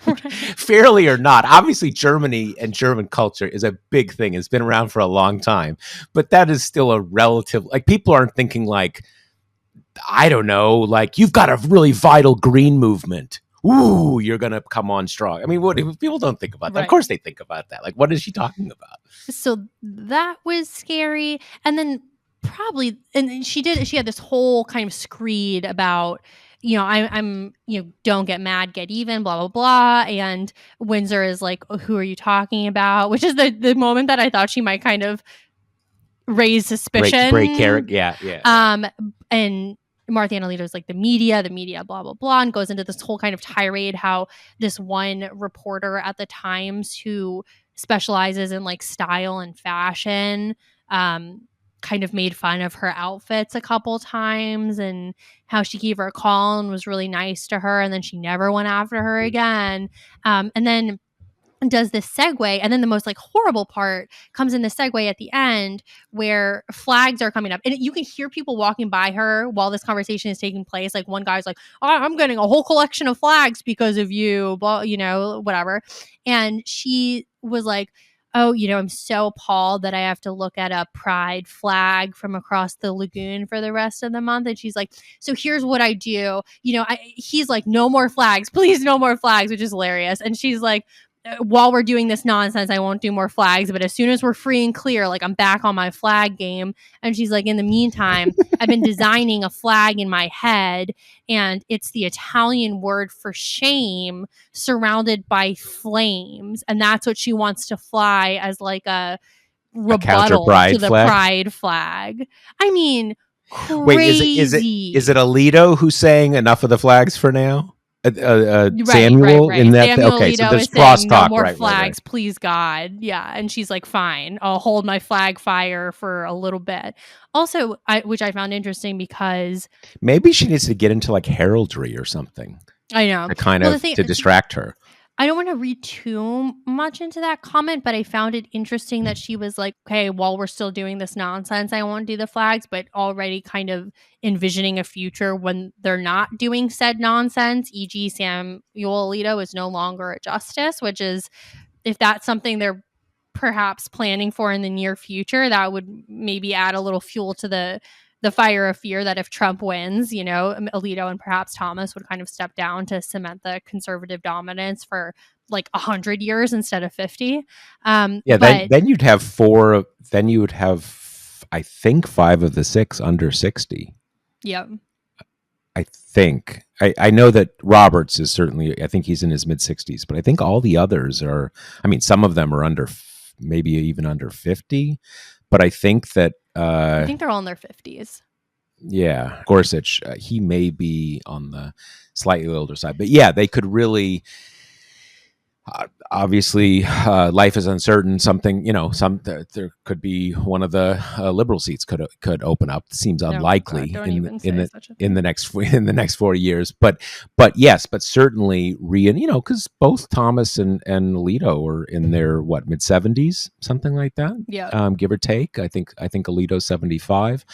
fairly or not. Obviously, Germany and German culture is a big thing. It's been around for a long time, but that is still a relative. Like, people aren't thinking like, I don't know, like you've got a really vital green movement. Ooh, you're going to come on strong. I mean, what people don't think about that. Right. Of course they think about that. Like, what is she talking about? So that was scary. And then she had this whole kind of screed about I'm don't get mad, get even, blah, blah, blah. And Windsor is like, oh, who are you talking about? Which is the moment that I thought she might kind of raise break suspicion. character. Yeah. And Martha Alito is like the media, blah, blah, blah, and goes into this whole kind of tirade how this one reporter at the Times who specializes in like style and fashion, kind of made fun of her outfits a couple times, and how she gave her a call and was really nice to her, and then she never went after her again. And then does this segue, and then the most like horrible part comes in the segue at the end where flags are coming up, and you can hear people walking by her while this conversation is taking place. Like one guy's like, oh, I'm getting a whole collection of flags because of you, blah, whatever. And she was like, oh, I'm so appalled that I have to look at a pride flag from across the lagoon for the rest of the month. And she's like, so here's what I do. He's like, no more flags, please, no more flags, which is hilarious. And she's like, while we're doing this nonsense, I won't do more flags. But as soon as we're free and clear, like I'm back on my flag game. And she's like, in the meantime, I've been designing a flag in my head, and it's the Italian word for shame surrounded by flames. And that's what she wants to fly as like a rebuttal to the pride flag. I mean, crazy. Wait, is it Alito who's saying enough of the flags for now? Samuel right. In that. Samuel okay, Alito so there's is saying, crosstalk. no more right, flags, please, God. Yeah, and she's like, fine, I'll hold my flag fire for a little bit. Also, which I found interesting because maybe she needs to get into like heraldry or something. I know, to distract her. I don't want to read too much into that comment, but I found it interesting that she was like, okay, while we're still doing this nonsense, I won't do the flags, but already kind of envisioning a future when they're not doing said nonsense, e.g. Samuel Alito is no longer a justice, which is, if that's something they're perhaps planning for in the near future, that would maybe add a little fuel to the fire of fear that if Trump wins, Alito and perhaps Thomas would kind of step down to cement the conservative dominance for like 100 years instead of 50. Then you'd have four. Then you would have, I think, 5 of the 6 under 60. Yep. I think. I know that Roberts is certainly, I think he's in his mid 60s, but I think all the others are, I mean, some of them are maybe even under 50, but I think that I think they're all in their 50s. Yeah, Gorsuch, he may be on the slightly older side, but yeah, they could really. Obviously, life is uncertain. Something, there could be one of the liberal seats could open up. It seems unlikely in the next 4 years. But certainly, because both Thomas and Alito are in their mid 70s, something like that. Yeah, give or take. I think Alito's 75.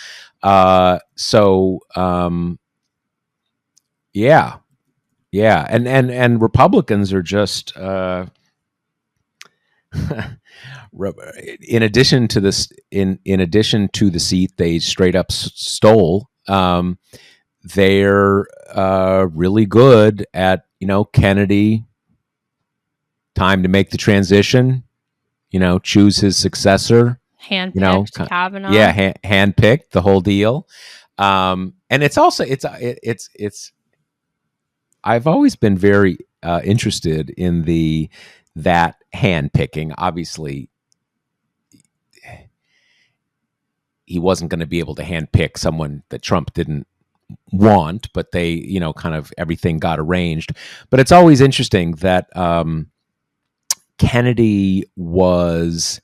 Yeah, and Republicans are just in addition to this, in addition to the seat they straight up stole, they're really good at Kennedy. Time to make the transition. Choose his successor. Handpicked Kavanaugh. Yeah, handpicked, the whole deal. And it's also it's. I've always been very interested in that hand picking. Obviously, he wasn't going to be able to hand pick someone that Trump didn't want, but they, kind of everything got arranged. But it's always interesting that Kennedy was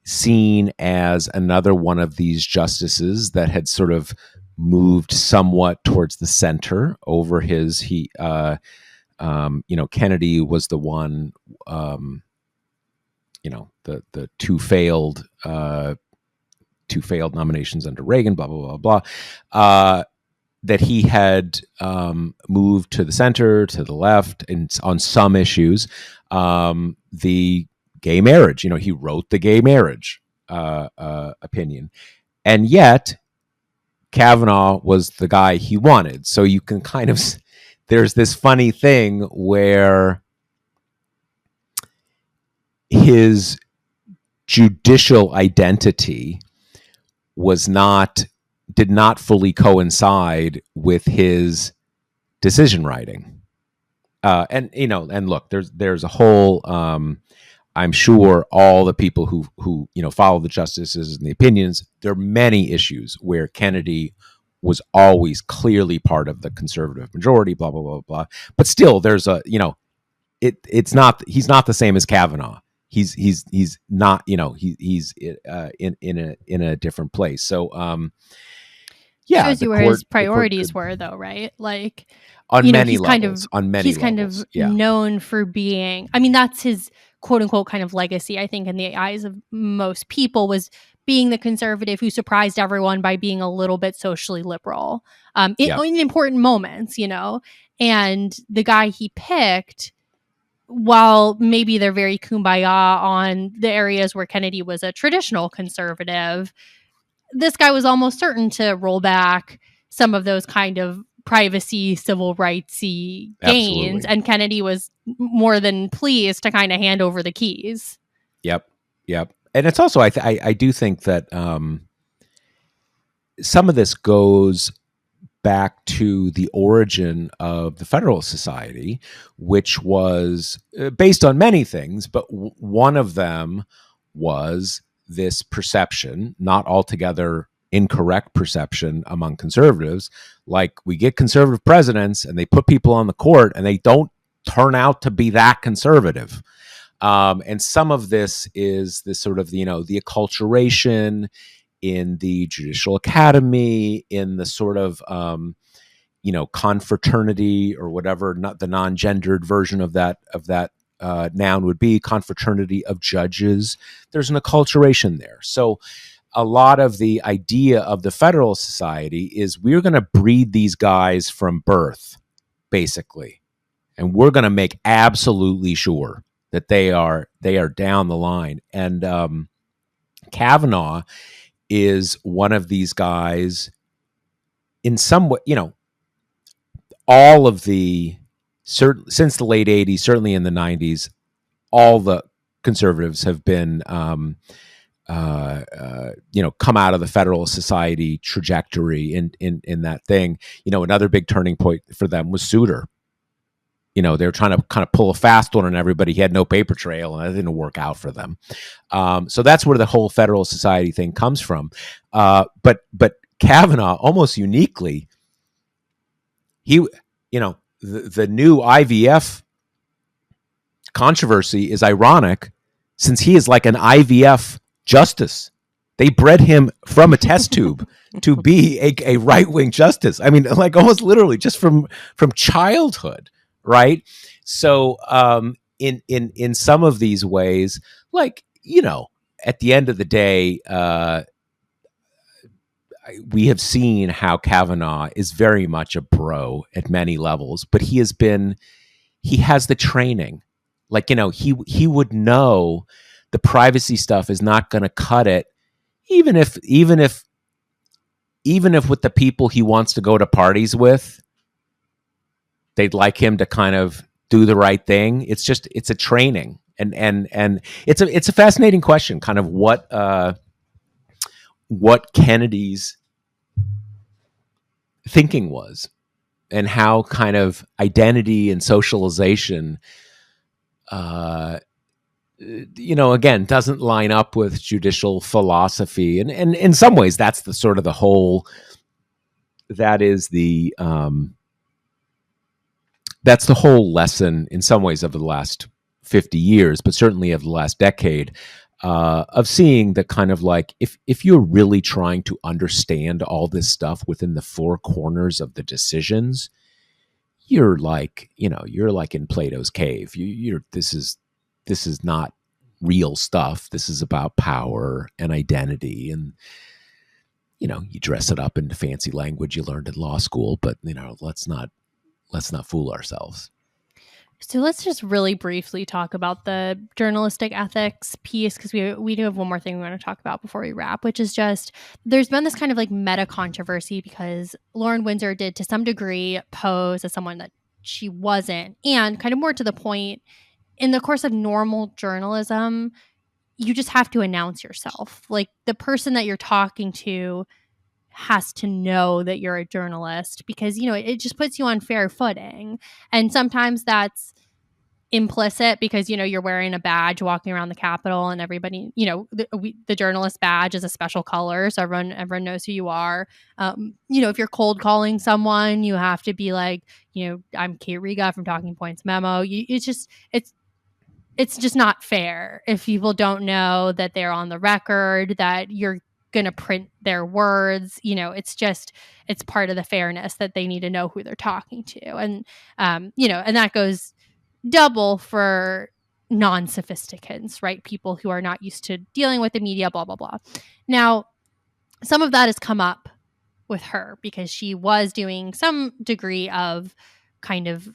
seen as another one of these justices that had sort of moved somewhat towards the center over Kennedy was the one, the two failed nominations under Reagan, blah, blah, blah, blah, that he had moved to the center, to the left, and on some issues, the gay marriage, he wrote the gay marriage opinion, and yet Kavanaugh was the guy he wanted. So you can kind of, there's this funny thing where his judicial identity did not fully coincide with his decision writing. And look, there's a whole. I'm sure all the people who follow the justices and the opinions. There are many issues where Kennedy was always clearly part of the conservative majority. Blah blah blah blah. But still, there's a it's not he's not the same as Kavanaugh. He's not he's in a different place. So yeah, Shows the you where court his the court priorities could were, though, right? Like, on many he's kind of levels on many yeah. known for being. I mean, that's his quote unquote kind of legacy. I think in the eyes of most people was being the conservative who surprised everyone by being a little bit socially liberal, Yep. in important moments, And the guy he picked, while maybe they're very kumbaya on the areas where Kennedy was a traditional conservative, this guy was almost certain to roll back some of those kind of privacy, civil rightsy gains, Absolutely. and Kennedy was more than pleased to kind of hand over the keys. Yep. And it's also I do think that some of this goes back to the origin of the Federalist Society, which was based on many things, but one of them was this perception, not altogether incorrect perception among conservatives, like we get conservative presidents and they put people on the court and they don't turn out to be that conservative. And some of this is this sort of the acculturation in the judicial academy, in the sort of confraternity or whatever, not the non-gendered version of that noun would be, confraternity of judges. There's an acculturation there. So a lot of the idea of the Federalist Society is we're going to breed these guys from birth, basically, and we're going to make absolutely sure that they are down the line. And Kavanaugh is one of these guys in some way, all of the since the late 80s, certainly in the 90s, all the conservatives have been come out of the Federalist Society trajectory in that thing. Another big turning point for them was Souter. They were trying to kind of pull a fast one on everybody. He had no paper trail, and that didn't work out for them. So that's where the whole Federalist Society thing comes from. But Kavanaugh, almost uniquely, the new IVF controversy is ironic, since he is like an IVF justice. They bred him from a test tube to be a right-wing justice. I mean, like almost literally just from childhood. Right. So in some of these ways, like, at the end of the day, we have seen how Kavanaugh is very much a bro at many levels, but he has the training. Like, he would know the privacy stuff is not going to cut it, even if with the people he wants to go to parties with, they'd like him to kind of do the right thing. It's a training. And it's a fascinating question, kind of what Kennedy's thinking was, and how kind of identity and socialization, again, doesn't line up with judicial philosophy. And in some ways, that's the sort of the whole, that is the, that's the whole lesson in some ways of the last 50 years, but certainly of the last decade, of seeing that kind of like, if you're really trying to understand all this stuff within the four corners of the decisions, you're like in Plato's cave. This is not real stuff. This is about power and identity, and you dress it up into fancy language you learned in law school, but let's not fool ourselves. So let's just really briefly talk about the journalistic ethics piece, because we do have one more thing we want to talk about before we wrap, which is just there's been this kind of like meta controversy because Lauren Windsor did to some degree pose as someone that she wasn't. And kind of more to the point, in the course of normal journalism, you just have to announce yourself. Like the person that you're talking to has to know that you're a journalist because, it just puts you on fair footing. And sometimes that's implicit because, you're wearing a badge walking around the Capitol and everybody, the journalist badge is a special color. So everyone knows who you are. If you're cold calling someone, you have to be like, I'm Kate Riga from Talking Points Memo. It's just not fair if people don't know that they're on the record, that you're going to print their words. It's part of the fairness that they need to know who they're talking to. And, and that goes double for non-sophisticants, right? People who are not used to dealing with the media, blah, blah, blah. Now, some of that has come up with her because she was doing some degree of kind of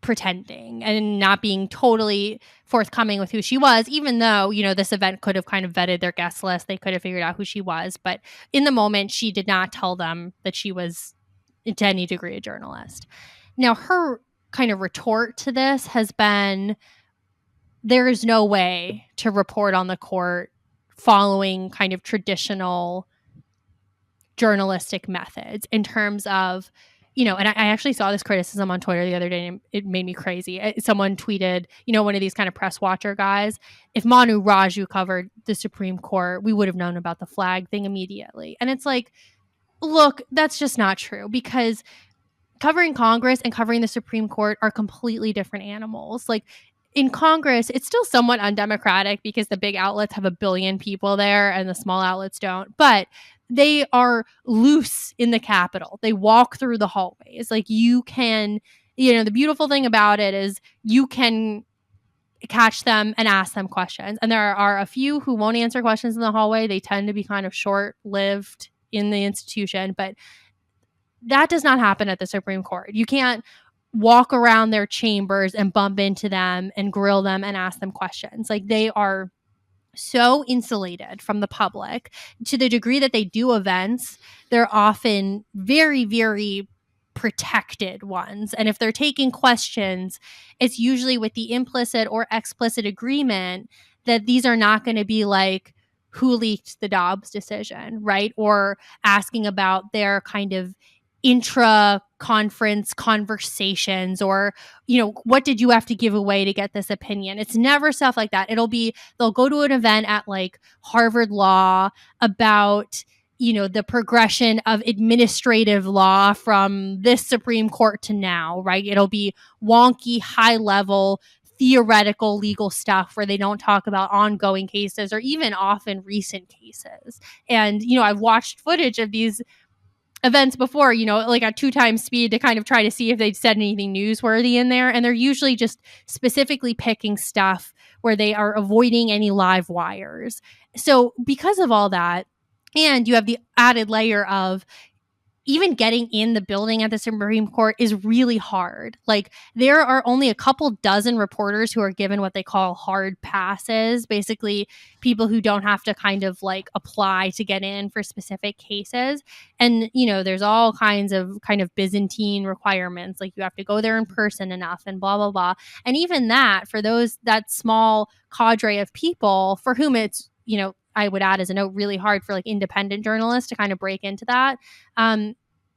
pretending and not being totally forthcoming with who she was, even though, this event could have kind of vetted their guest list. They could have figured out who she was. But in the moment, she did not tell them that she was to any degree a journalist. Now, her kind of retort to this has been, there is no way to report on the court following kind of traditional journalistic methods in terms of, and I actually saw this criticism on Twitter the other day and it made me crazy. Someone tweeted, one of these kind of press watcher guys, if Manu Raju covered the Supreme Court, we would have known about the flag thing immediately. And it's like, look, that's just not true, because covering Congress and covering the Supreme Court are completely different animals. Like, in Congress, it's still somewhat undemocratic because the big outlets have a billion people there and the small outlets don't. But they are loose in the Capitol. They walk through the hallways. Like, you can, the beautiful thing about it is you can catch them and ask them questions. And there are a few who won't answer questions in the hallway. They tend to be kind of short-lived in the institution. But that does not happen at the Supreme Court. You can't walk around their chambers and bump into them and grill them and ask them questions. Like, they are so insulated from the public to the degree that they do events. They're often very, very protected ones. And if they're taking questions, it's usually with the implicit or explicit agreement that these are not going to be like, who leaked the Dobbs decision, right? Or asking about their kind of intra-conference conversations or, what did you have to give away to get this opinion? It's never stuff like that. They'll go to an event at like Harvard Law about, the progression of administrative law from this Supreme Court to now, right? It'll be wonky, high-level, theoretical legal stuff where they don't talk about ongoing cases or even often recent cases. And, I've watched footage of these events before, like at 2 times speed to kind of try to see if they'd said anything newsworthy in there. And they're usually just specifically picking stuff where they are avoiding any live wires. So because of all that, and you have the added layer of even getting in the building at the Supreme Court is really hard. Like, there are only a couple dozen reporters who are given what they call hard passes, basically people who don't have to kind of like apply to get in for specific cases. And, there's all kinds of kind of Byzantine requirements, like you have to go there in person enough and blah, blah, blah. And even that, for that small cadre of people for whom it's, I would add as a note, really hard for like independent journalists to kind of break into that.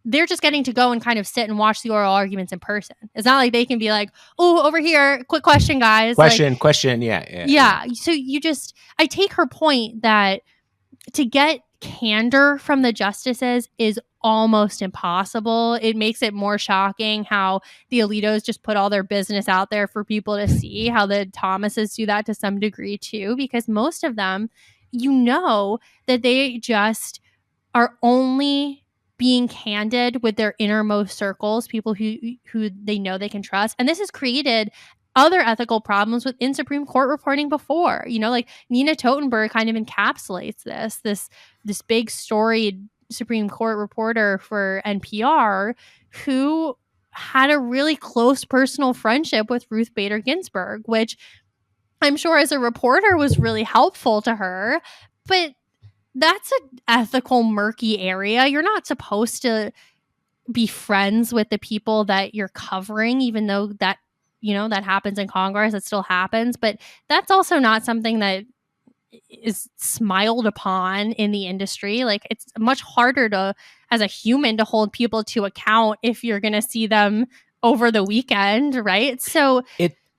They're just getting to go and kind of sit and watch the oral arguments in person. It's not like they can be like, oh, over here, quick question, guys. Question. Yeah. So I take her point that to get candor from the justices is almost impossible. It makes it more shocking how the Alitos just put all their business out there for people to see, how the Thomases do that to some degree too, because most of them, that they just are only being candid with their innermost circles, people who they know they can trust. And this has created other ethical problems within Supreme Court reporting before. Like Nina Totenberg kind of encapsulates this big storied Supreme Court reporter for NPR who had a really close personal friendship with Ruth Bader Ginsburg, which I'm sure as a reporter was really helpful to her. But that's an ethical, murky area. You're not supposed to be friends with the people that you're covering, even though that, that happens in Congress. It still happens. But that's also not something that is smiled upon in the industry. Like, it's much harder to, as a human, to hold people to account if you're going to see them over the weekend, right? So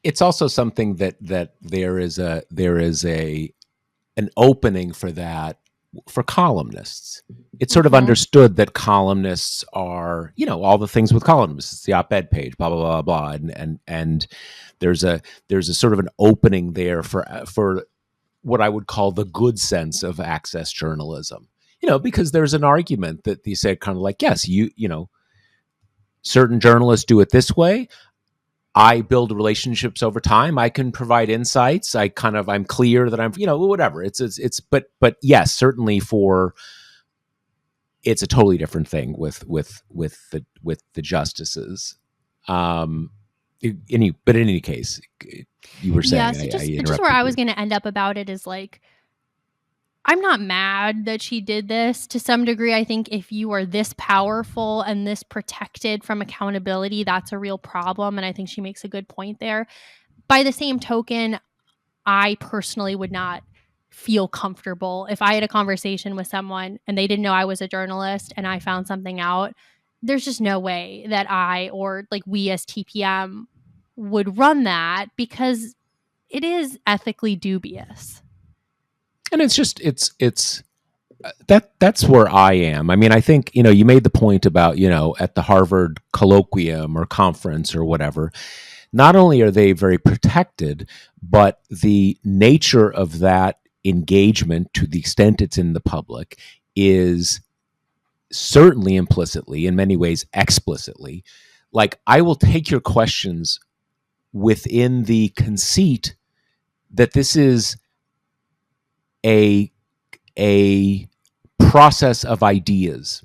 it's also something that there is an opening for that for columnists. It's sort of understood that columnists are, all the things with columnists. It's the op-ed page, blah blah blah blah, and there's a sort of an opening there for what I would call the good sense of access journalism. Because there's an argument that they say kind of like, yes, certain journalists do it this way. I build relationships over time. I can provide insights. I'm clear that I'm, whatever. But yes, certainly it's a totally different thing with the justices. In any case, you were saying, so I just where interrupted I you. was going to end up about it is like, I'm not mad that she did this to some degree. I think if you are this powerful and this protected from accountability, that's a real problem. And I think she makes a good point there. By the same token, I personally would not feel comfortable if I had a conversation with someone and they didn't know I was a journalist and I found something out. There's just no way that I, or like we as TPM, would run that, because it is ethically dubious. And it's that's where I am. I mean, I think, you made the point about, at the Harvard colloquium or conference or whatever, not only are they very protected, but the nature of that engagement, to the extent it's in the public, is certainly implicitly, in many ways explicitly, like, I will take your questions within the conceit that this is a process of ideas,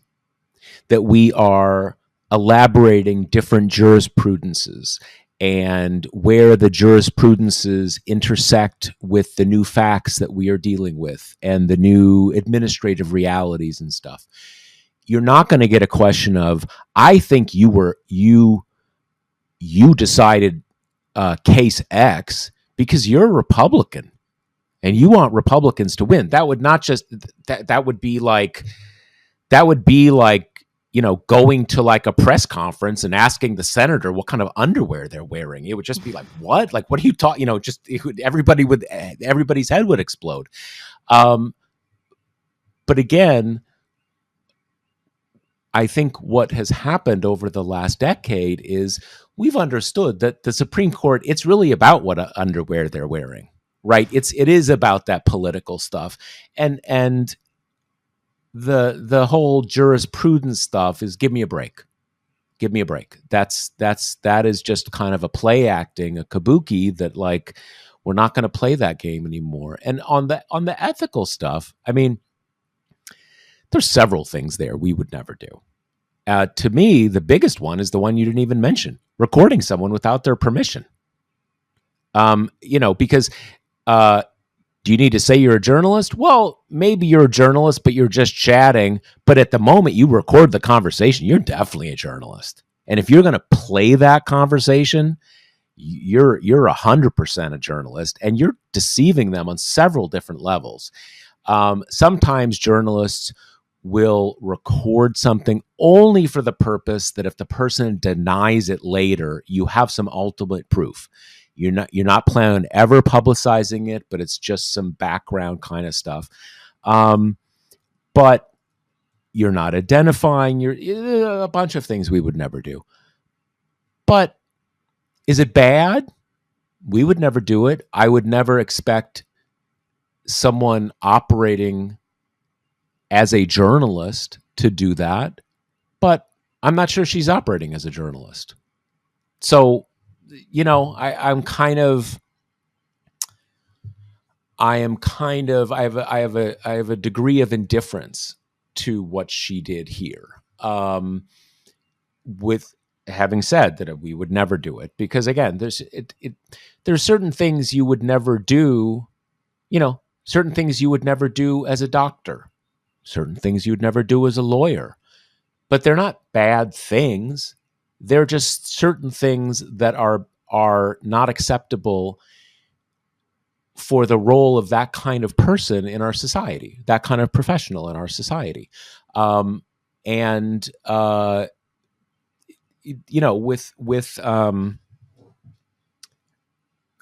that we are elaborating different jurisprudences, and where the jurisprudences intersect with the new facts that we are dealing with and the new administrative realities and stuff. You're not going to get a question of, I think you decided case X because you're a Republican and you want Republicans to win. That would not just that would be like going to like a press conference and asking the senator what kind of underwear they're wearing. It would just be like, what? Like, what are you talking? Everybody's head would explode. But again, I think what has happened over the last decade is we've understood that the Supreme Court, it's really about what underwear they're wearing, right? It is about that political stuff. And the whole jurisprudence stuff is, give me a break. Give me a break. That is just kind of a play acting, a kabuki that, like, we're not going to play that game anymore. And on the ethical stuff, I mean, there's several things there we would never do. To me, the biggest one is the one you didn't even mention: recording someone without their permission. Because do you need to say you're a journalist? Well, maybe you're a journalist, but you're just chatting. But at the moment you record the conversation, you're definitely a journalist. And if you're going to play that conversation, you're 100% a journalist, and you're deceiving them on several different levels. Sometimes journalists will record something only for the purpose that if the person denies it later, you have some ultimate proof. You're not planning on ever publicizing it, but it's just some background kind of stuff. But you're not identifying a bunch of things we would never do. But is it bad? We would never do it. I would never expect someone operating as a journalist to do that, but I'm not sure she's operating as a journalist. So, I have a degree of indifference to what she did here. With having said that, we would never do it, because again, there's certain things you would never do. Certain things you would never do as a doctor. Certain things you'd never do as a lawyer. But they're not bad things. They're just certain things that are not acceptable for the role of that kind of person in our society, that kind of professional in our society. And with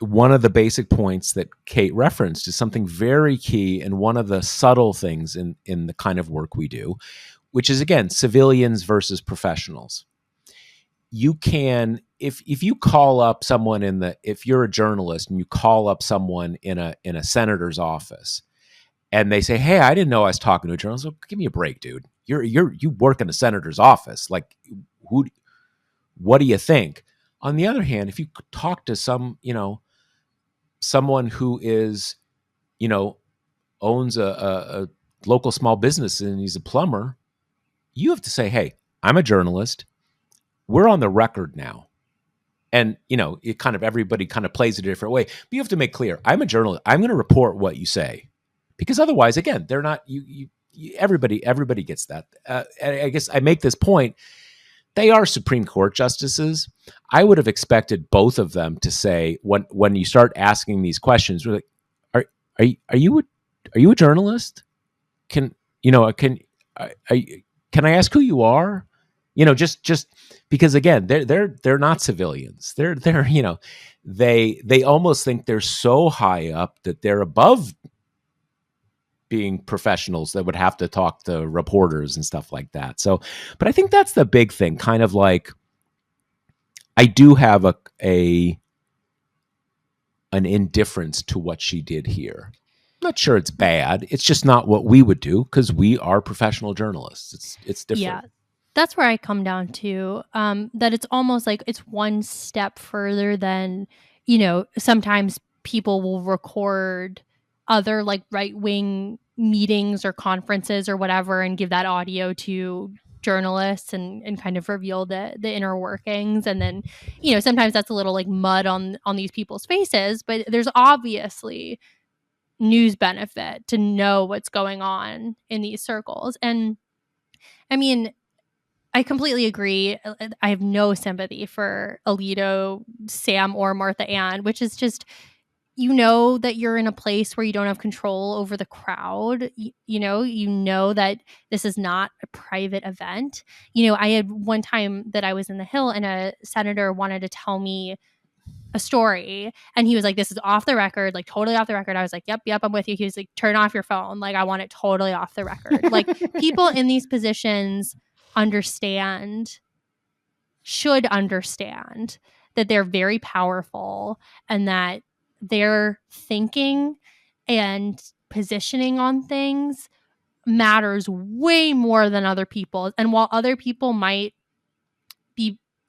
one of the basic points that Kate referenced is something very key and one of the subtle things in the kind of work we do, which is, again, civilians versus professionals. You can, if you call up someone if you're a journalist and you call up someone in a senator's office and they say, "Hey, I didn't know I was talking to a journalist." Well, give me a break, dude. You work in a senator's office. Like, what do you think? On the other hand, if you talk to someone who is, owns a local small business and he's a plumber, you have to say, "Hey, I'm a journalist. We're on the record now." And, it kind of, everybody kind of plays it a different way. But you have to make clear, I'm a journalist. I'm going to report what you say. Because otherwise, again, they're not, everybody gets that. I guess I make this point. They are Supreme Court justices. I would have expected both of them to say, when you start asking these questions, we're like, are you a journalist? Can I ask who you are? Just because, again, they're not civilians. They're they almost think they're so high up that they're above being professionals that would have to talk to reporters and stuff like that. So, but I think that's the big thing. Kind of like, I do have an indifference to what she did here. I'm not sure it's bad. It's just not what we would do because we are professional journalists. It's different. Yeah. That's where I come down to, that it's almost like it's one step further than, sometimes people will record other like right-wing meetings or conferences or whatever and give that audio to journalists and kind of reveal the inner workings. And then, sometimes that's a little like mud on these people's faces, but there's obviously news benefit to know what's going on in these circles. And I mean, I completely agree. I have no sympathy for Alito, Sam, or Martha Ann, which is just, that you're in a place where you don't have control over the crowd. You know that this is not a private event. I had one time that I was in the Hill and a senator wanted to tell me a story and he was like, "This is off the record, like totally off the record." I was like, yep, I'm with you. He was like, "Turn off your phone. Like, I want it totally off the record." Like, people in these positions should understand that they're very powerful and that their thinking and positioning on things matters way more than other people's. And while other people might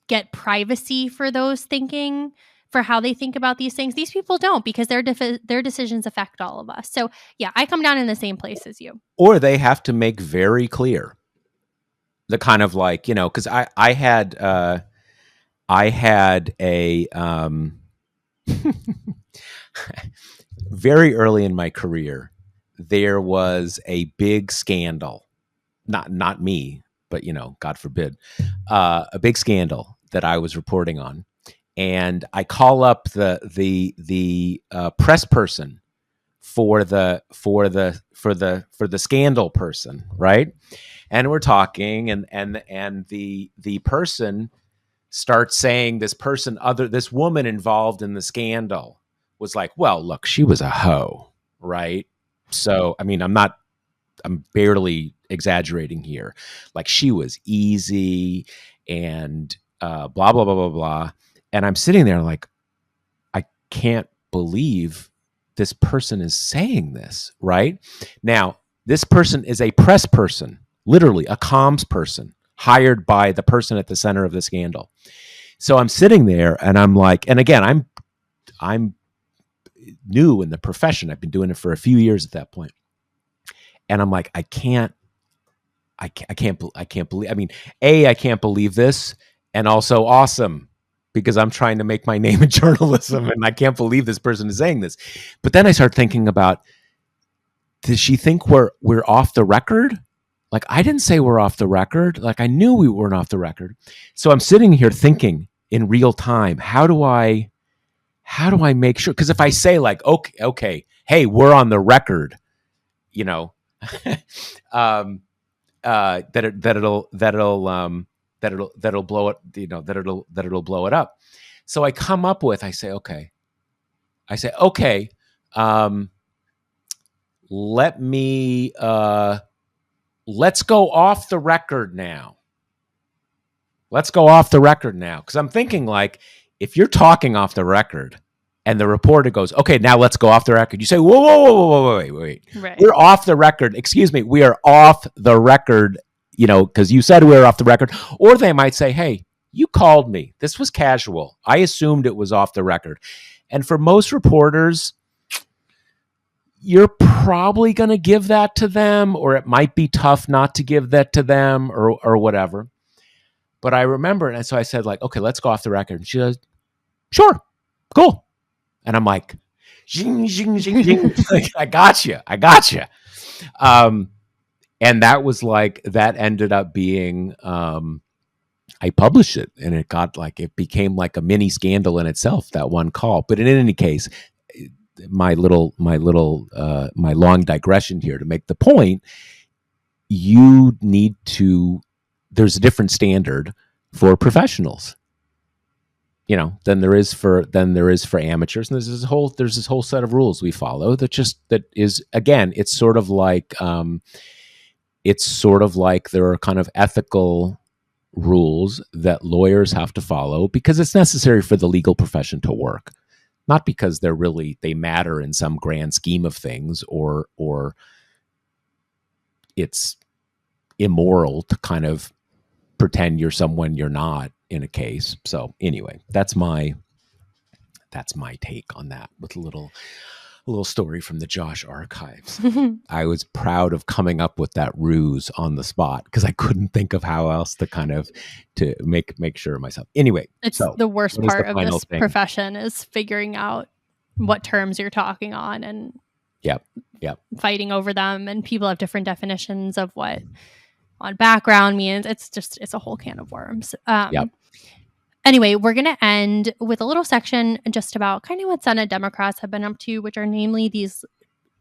get privacy for those thinking, for how they think about these things, these people don't, because their decisions affect all of us. So yeah, I come down in the same place as you. Or they have to make very clear the kind of like, because I had a very early in my career, there was a big scandal, not me, but God forbid, a big scandal that I was reporting on, and I call up the press person for the scandal person, right? And we're talking, and the person starts saying, this woman involved in the scandal was like, "Well, look, she was a hoe," right? So, I mean, I'm barely exaggerating here. Like, she was easy and blah, blah, blah, blah, blah. And I'm sitting there like, I can't believe this person is saying this, right? Now, this person is a press person, literally a comms person hired by the person at the center of the scandal. So I'm sitting there and I'm like, and again, I'm new in the profession. I've been doing it for a few years at that point. And I'm like, I can't believe, I mean, I can't believe this. And also awesome, because I'm trying to make my name in journalism and I can't believe this person is saying this. But then I start thinking about, does she think we're off the record? Like, I didn't say we're off the record. Like, I knew we weren't off the record. So I'm sitting here thinking in real time, how do I how do I make sure? Because if I say like, okay, hey, we're on the record, you know, um, that'll blow it, that'll blow it up. So I come up with, I say, okay, um, let me, let's go off the record now. Let's go off the record now. Because I'm thinking, like, if you're talking off the record and the reporter goes, okay, now let's go off the record, you say, whoa, wait. Right. We're off the record. Excuse me, we are off the record, because you said we were off the record. Or they might say, hey, you called me. This was casual. I assumed it was off the record. And for most reporters, you're probably going to give that to them, or it might be tough not to give that to them, or whatever. But I remember, and so I said, like, okay, let's go off the record. And she goes, sure, cool. And I'm like, zing, zing, zing, zing. Like, I got you. And that was like, that ended up being, I published it, and it became like a mini scandal in itself, that one call. But in any case, my long digression here to make the point, there's a different standard for professionals, than there is for amateurs. And there's this whole set of rules we follow that is, again, it's sort of like there are kind of ethical rules that lawyers have to follow because it's necessary for the legal profession to work, not because they matter in some grand scheme of things, or it's immoral to kind of pretend you're someone you're not in a case. So anyway, that's my take on that, with a little story from the Josh archives. I was proud of coming up with that ruse on the spot because I couldn't think of how else to make sure of myself. Anyway, it's the worst part of this profession is figuring out what terms you're talking on and fighting over them. And people have different definitions of what on background means. It's a whole can of worms. Anyway, we're going to end with a little section just about kind of what Senate Democrats have been up to, which are namely these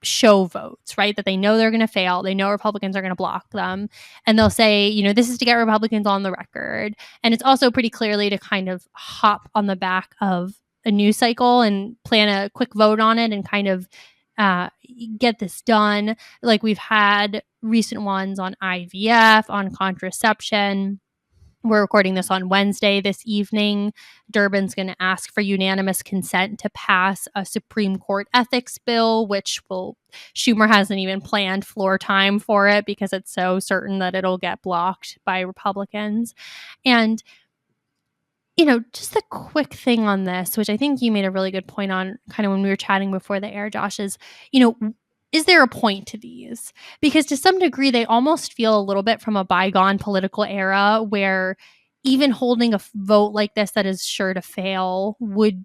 show votes, right? That they know they're going to fail. They know Republicans are going to block them. And they'll say, this is to get Republicans on the record. And it's also pretty clearly to kind of hop on the back of a news cycle and plan a quick vote on it and kind of get this done. Like we've had recent ones on IVF, on contraception. We're recording this on Wednesday this evening. Durbin's going to ask for unanimous consent to pass a Supreme Court ethics bill, which Schumer hasn't even planned floor time for it because it's so certain that it'll get blocked by Republicans. And, just a quick thing on this, which I think you made a really good point on kind of when we were chatting before the air, Josh, is, is there a point to these? Because to some degree, they almost feel a little bit from a bygone political era where even holding a vote like this that is sure to fail would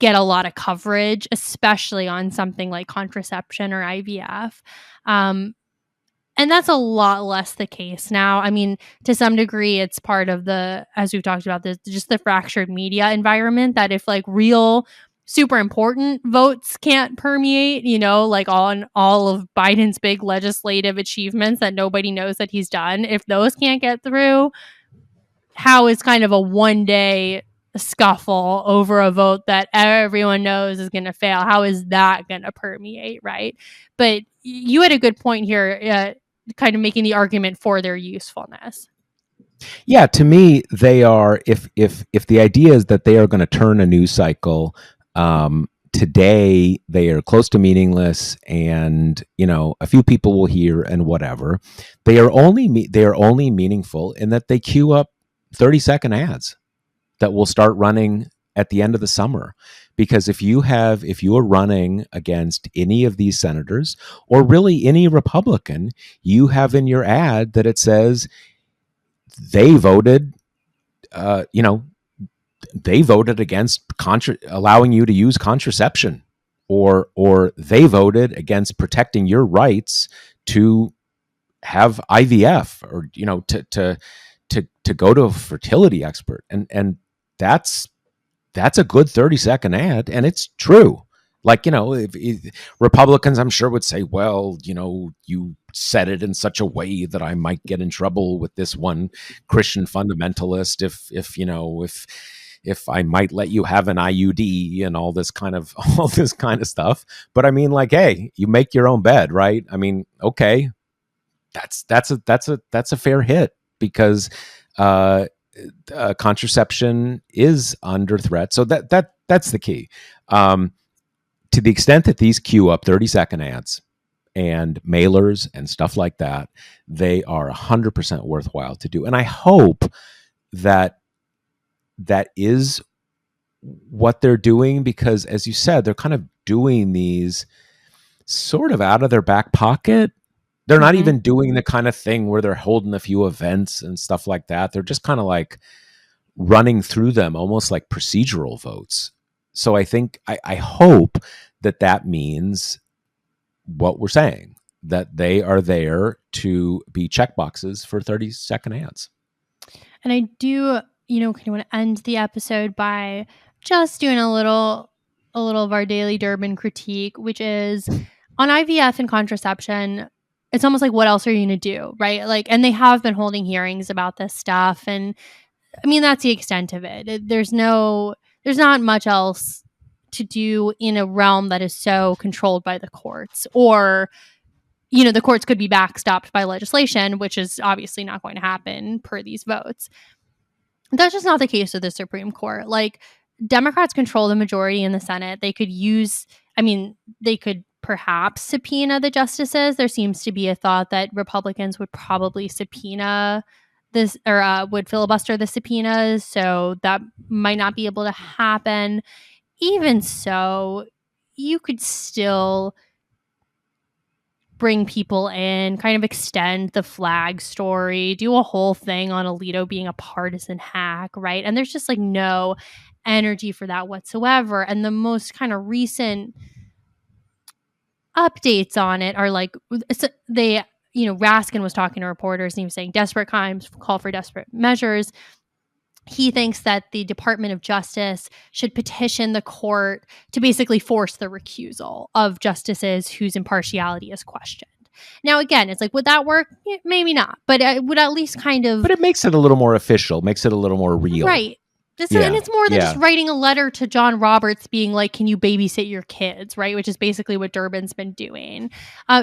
get a lot of coverage, especially on something like contraception or IVF. And that's a lot less the case now. I mean, to some degree, it's part of as we've talked about, just the fractured media environment that if like real super important votes can't permeate, like on all of Biden's big legislative achievements that nobody knows that he's done. If those can't get through, how is kind of a one-day scuffle over a vote that everyone knows is going to fail? How is that going to permeate, right? But you had a good point here, kind of making the argument for their usefulness. Yeah, to me, they are. If the idea is that they are going to turn a news cycle. Today they are close to meaningless, and a few people will hear and whatever. They are only meaningful in that they queue up 30-second ads that will start running at the end of the summer. Because if you are running against any of these senators or really any Republican, you have in your ad that it says they voted, they voted against allowing you to use contraception, or they voted against protecting your rights to have IVF, or to go to a fertility expert, and that's that's a good 30-second ad, and it's true. Like, if Republicans, I'm sure, would say, well, you said it in such a way that I might get in trouble with this one Christian fundamentalist if I might let you have an IUD and all this kind of stuff. But I mean, like, hey, you make your own bed, right? I mean, okay, that's a fair hit, because contraception is under threat. So that's the key. To the extent that these queue up 30-second ads and mailers and stuff like that, they are 100% worthwhile to do. And I hope that is what they're doing, because, as you said, they're kind of doing these sort of out of their back pocket. They're not even doing the kind of thing where they're holding a few events and stuff like that. They're just kind of like running through them almost like procedural votes. So I think, I hope that means what we're saying, that they are there to be checkboxes for 30-second ads. And I do, kind of want to end the episode by just doing a little of our daily Durbin critique, which is on IVF and contraception. It's almost like, what else are you going to do, right? Like, and they have been holding hearings about this stuff, and I mean, that's the extent of it. There's not much else to do in a realm that is so controlled by the courts, or the courts could be backstopped by legislation, which is obviously not going to happen per these votes. That's just not the case with the Supreme Court. Like, Democrats control the majority in the Senate. They could perhaps subpoena the justices. There seems to be a thought that Republicans would probably subpoena this, or would filibuster the subpoenas. So that might not be able to happen. Even so, you could still bring people in, kind of extend the flag story, do a whole thing on Alito being a partisan hack, right? And there's just like no energy for that whatsoever. And the most kind of recent updates on it are like, Raskin was talking to reporters and he was saying desperate times call for desperate measures. He thinks that the Department of Justice should petition the court to basically force the recusal of justices whose impartiality is questioned. Now, again, it's like, would that work? Maybe not, but it would at least kind of... But it makes it a little more official, makes it a little more real. Right. And it's more than just writing a letter to John Roberts being like, can you babysit your kids, right? Which is basically what Durbin's been doing.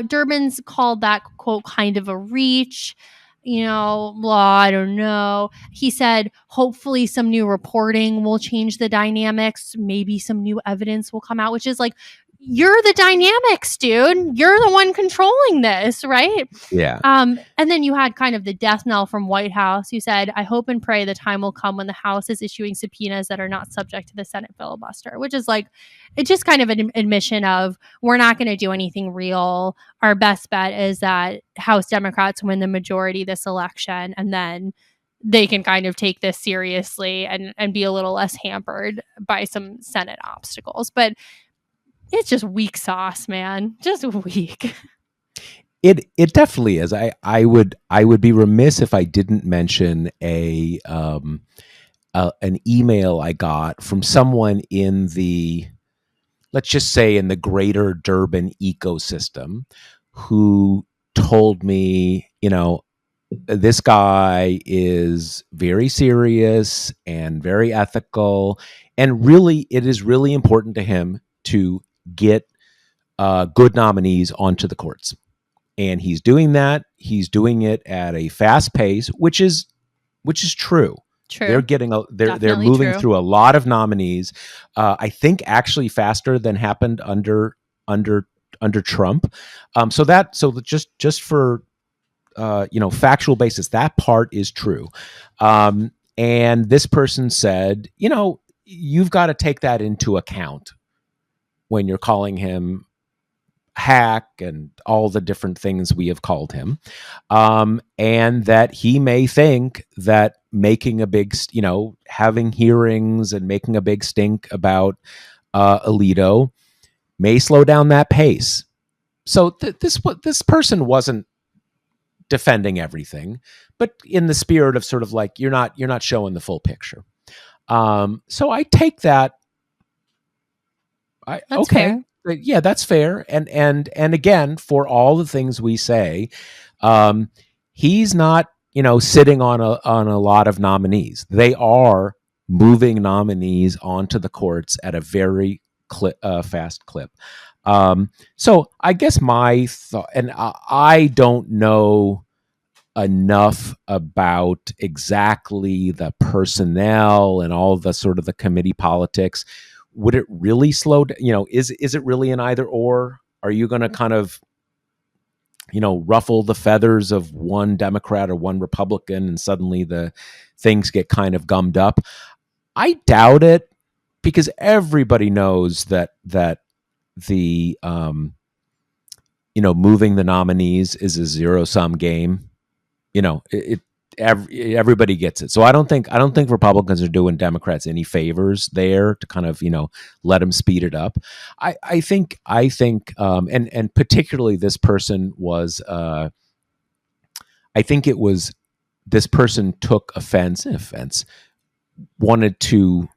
Durbin's called that, quote, kind of a reach. I don't know. He said, hopefully some new reporting will change the dynamics. Maybe some new evidence will come out, which is like, you're the dynamics, dude. You're the one controlling this, right? Yeah. And then you had kind of the death knell from White House. You said, I hope and pray the time will come when the House is issuing subpoenas that are not subject to the Senate filibuster, which is like, it's just kind of an admission of, we're not going to do anything real. Our best bet is that House Democrats win the majority this election, and then they can kind of take this seriously and be a little less hampered by some Senate obstacles. But it's just weak sauce, man. Just weak. It definitely is. I would be remiss if I didn't mention an email I got from someone in the, let's just say, in the greater Durbin ecosystem, who told me, this guy is very serious and very ethical, and really, it is really important to him to get good nominees onto the courts. And he's doing that. He's doing it at a fast pace, which is true. True. They're moving through a lot of nominees. I think actually faster than happened under Trump. So just for factual basis, that part is true. And this person said, you've got to take that into account when you're calling him hack and all the different things we have called him, and that he may think that making a big, having hearings and making a big stink about Alito may slow down that pace. So this person wasn't defending everything, but in the spirit of sort of like, you're not showing the full picture. So I take that. That's Okay, fair. yeah, that's fair. And again, for all the things we say, um, he's not, sitting on a lot of nominees. They are moving nominees onto the courts at a very fast clip. So I guess my thought, and I don't know enough about exactly the personnel and all the sort of the committee politics. Would it really slow down? Is it really an either or? Are you going to kind of, ruffle the feathers of one Democrat or one Republican and suddenly the things get kind of gummed up? I doubt it, because everybody knows that the moving the nominees is a zero sum game. Everybody gets it. So I don't think Republicans are doing Democrats any favors there to kind of let them speed it up. And particularly this person was I think it was this person took offense, wanted to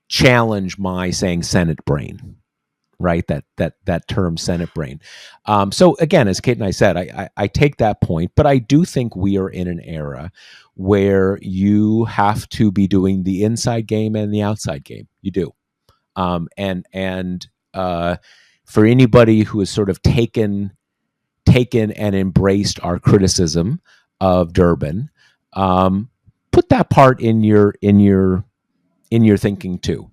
challenge my saying Senate brain, right? That term Senate brain. So again, as Kate and I said, I take that point, but I do think we are in an era where you have to be doing the inside game and the outside game. You do, and for anybody who has sort of taken and embraced our criticism of Durbin, put that part in your thinking too,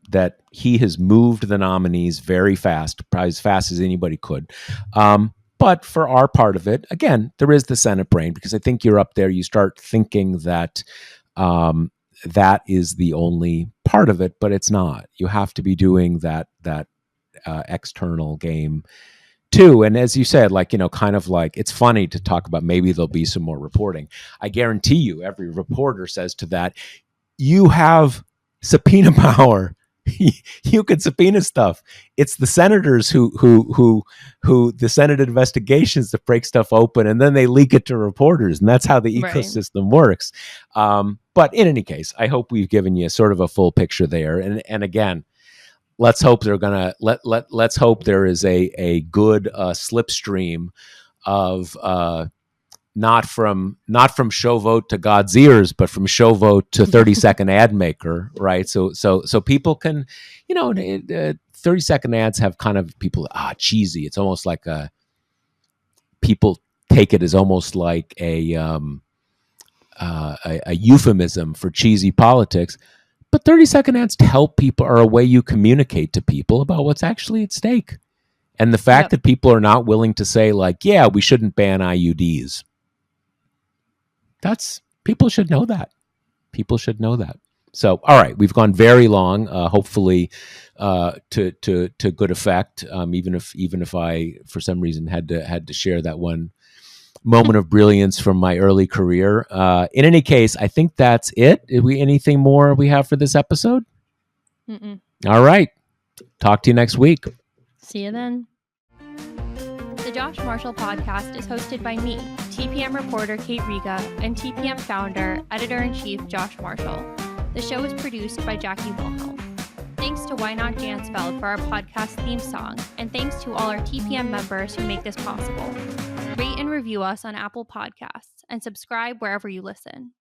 that he has moved the nominees very fast, probably as fast as anybody could. But for our part of it, again, there is the Senate brain, because I think you're up there. You start thinking that that is the only part of it, but it's not. You have to be doing that external game too. And as you said, kind of like, it's funny to talk about maybe there'll be some more reporting. I guarantee you, every reporter says to that, you have subpoena power. You could subpoena stuff. It's the senators who the Senate investigations that break stuff open, and then they leak it to reporters, and that's how the Right. ecosystem works. But in any case, I hope we've given you sort of a full picture there. And again, let's hope they're gonna let's hope there is a good slipstream of not from show vote to God's ears, but from show vote to 30-second ad maker, right? So people can, 30-second ads have kind of people cheesy. It's almost like people take it as almost like a euphemism for cheesy politics. But 30-second ads to help people are a way you communicate to people about what's actually at stake. And the fact Yep. that people are not willing to say, like, yeah, we shouldn't ban IUDs. People should know that. People should know that. So, all right, we've gone very long. Hopefully, to good effect. Even if I, for some reason, had to share that one moment of brilliance from my early career. In any case, I think that's it. Anything more we have for this episode? Mm-mm. All right. Talk to you next week. See you then. The Josh Marshall podcast is hosted by me, TPM reporter Kate Riga, and TPM founder, editor-in-chief Josh Marshall. The show is produced by Jackie Wilhelm. Thanks to Why Not Jansfeld for our podcast theme song, and thanks to all our TPM members who make this possible. Rate and review us on Apple Podcasts, and subscribe wherever you listen.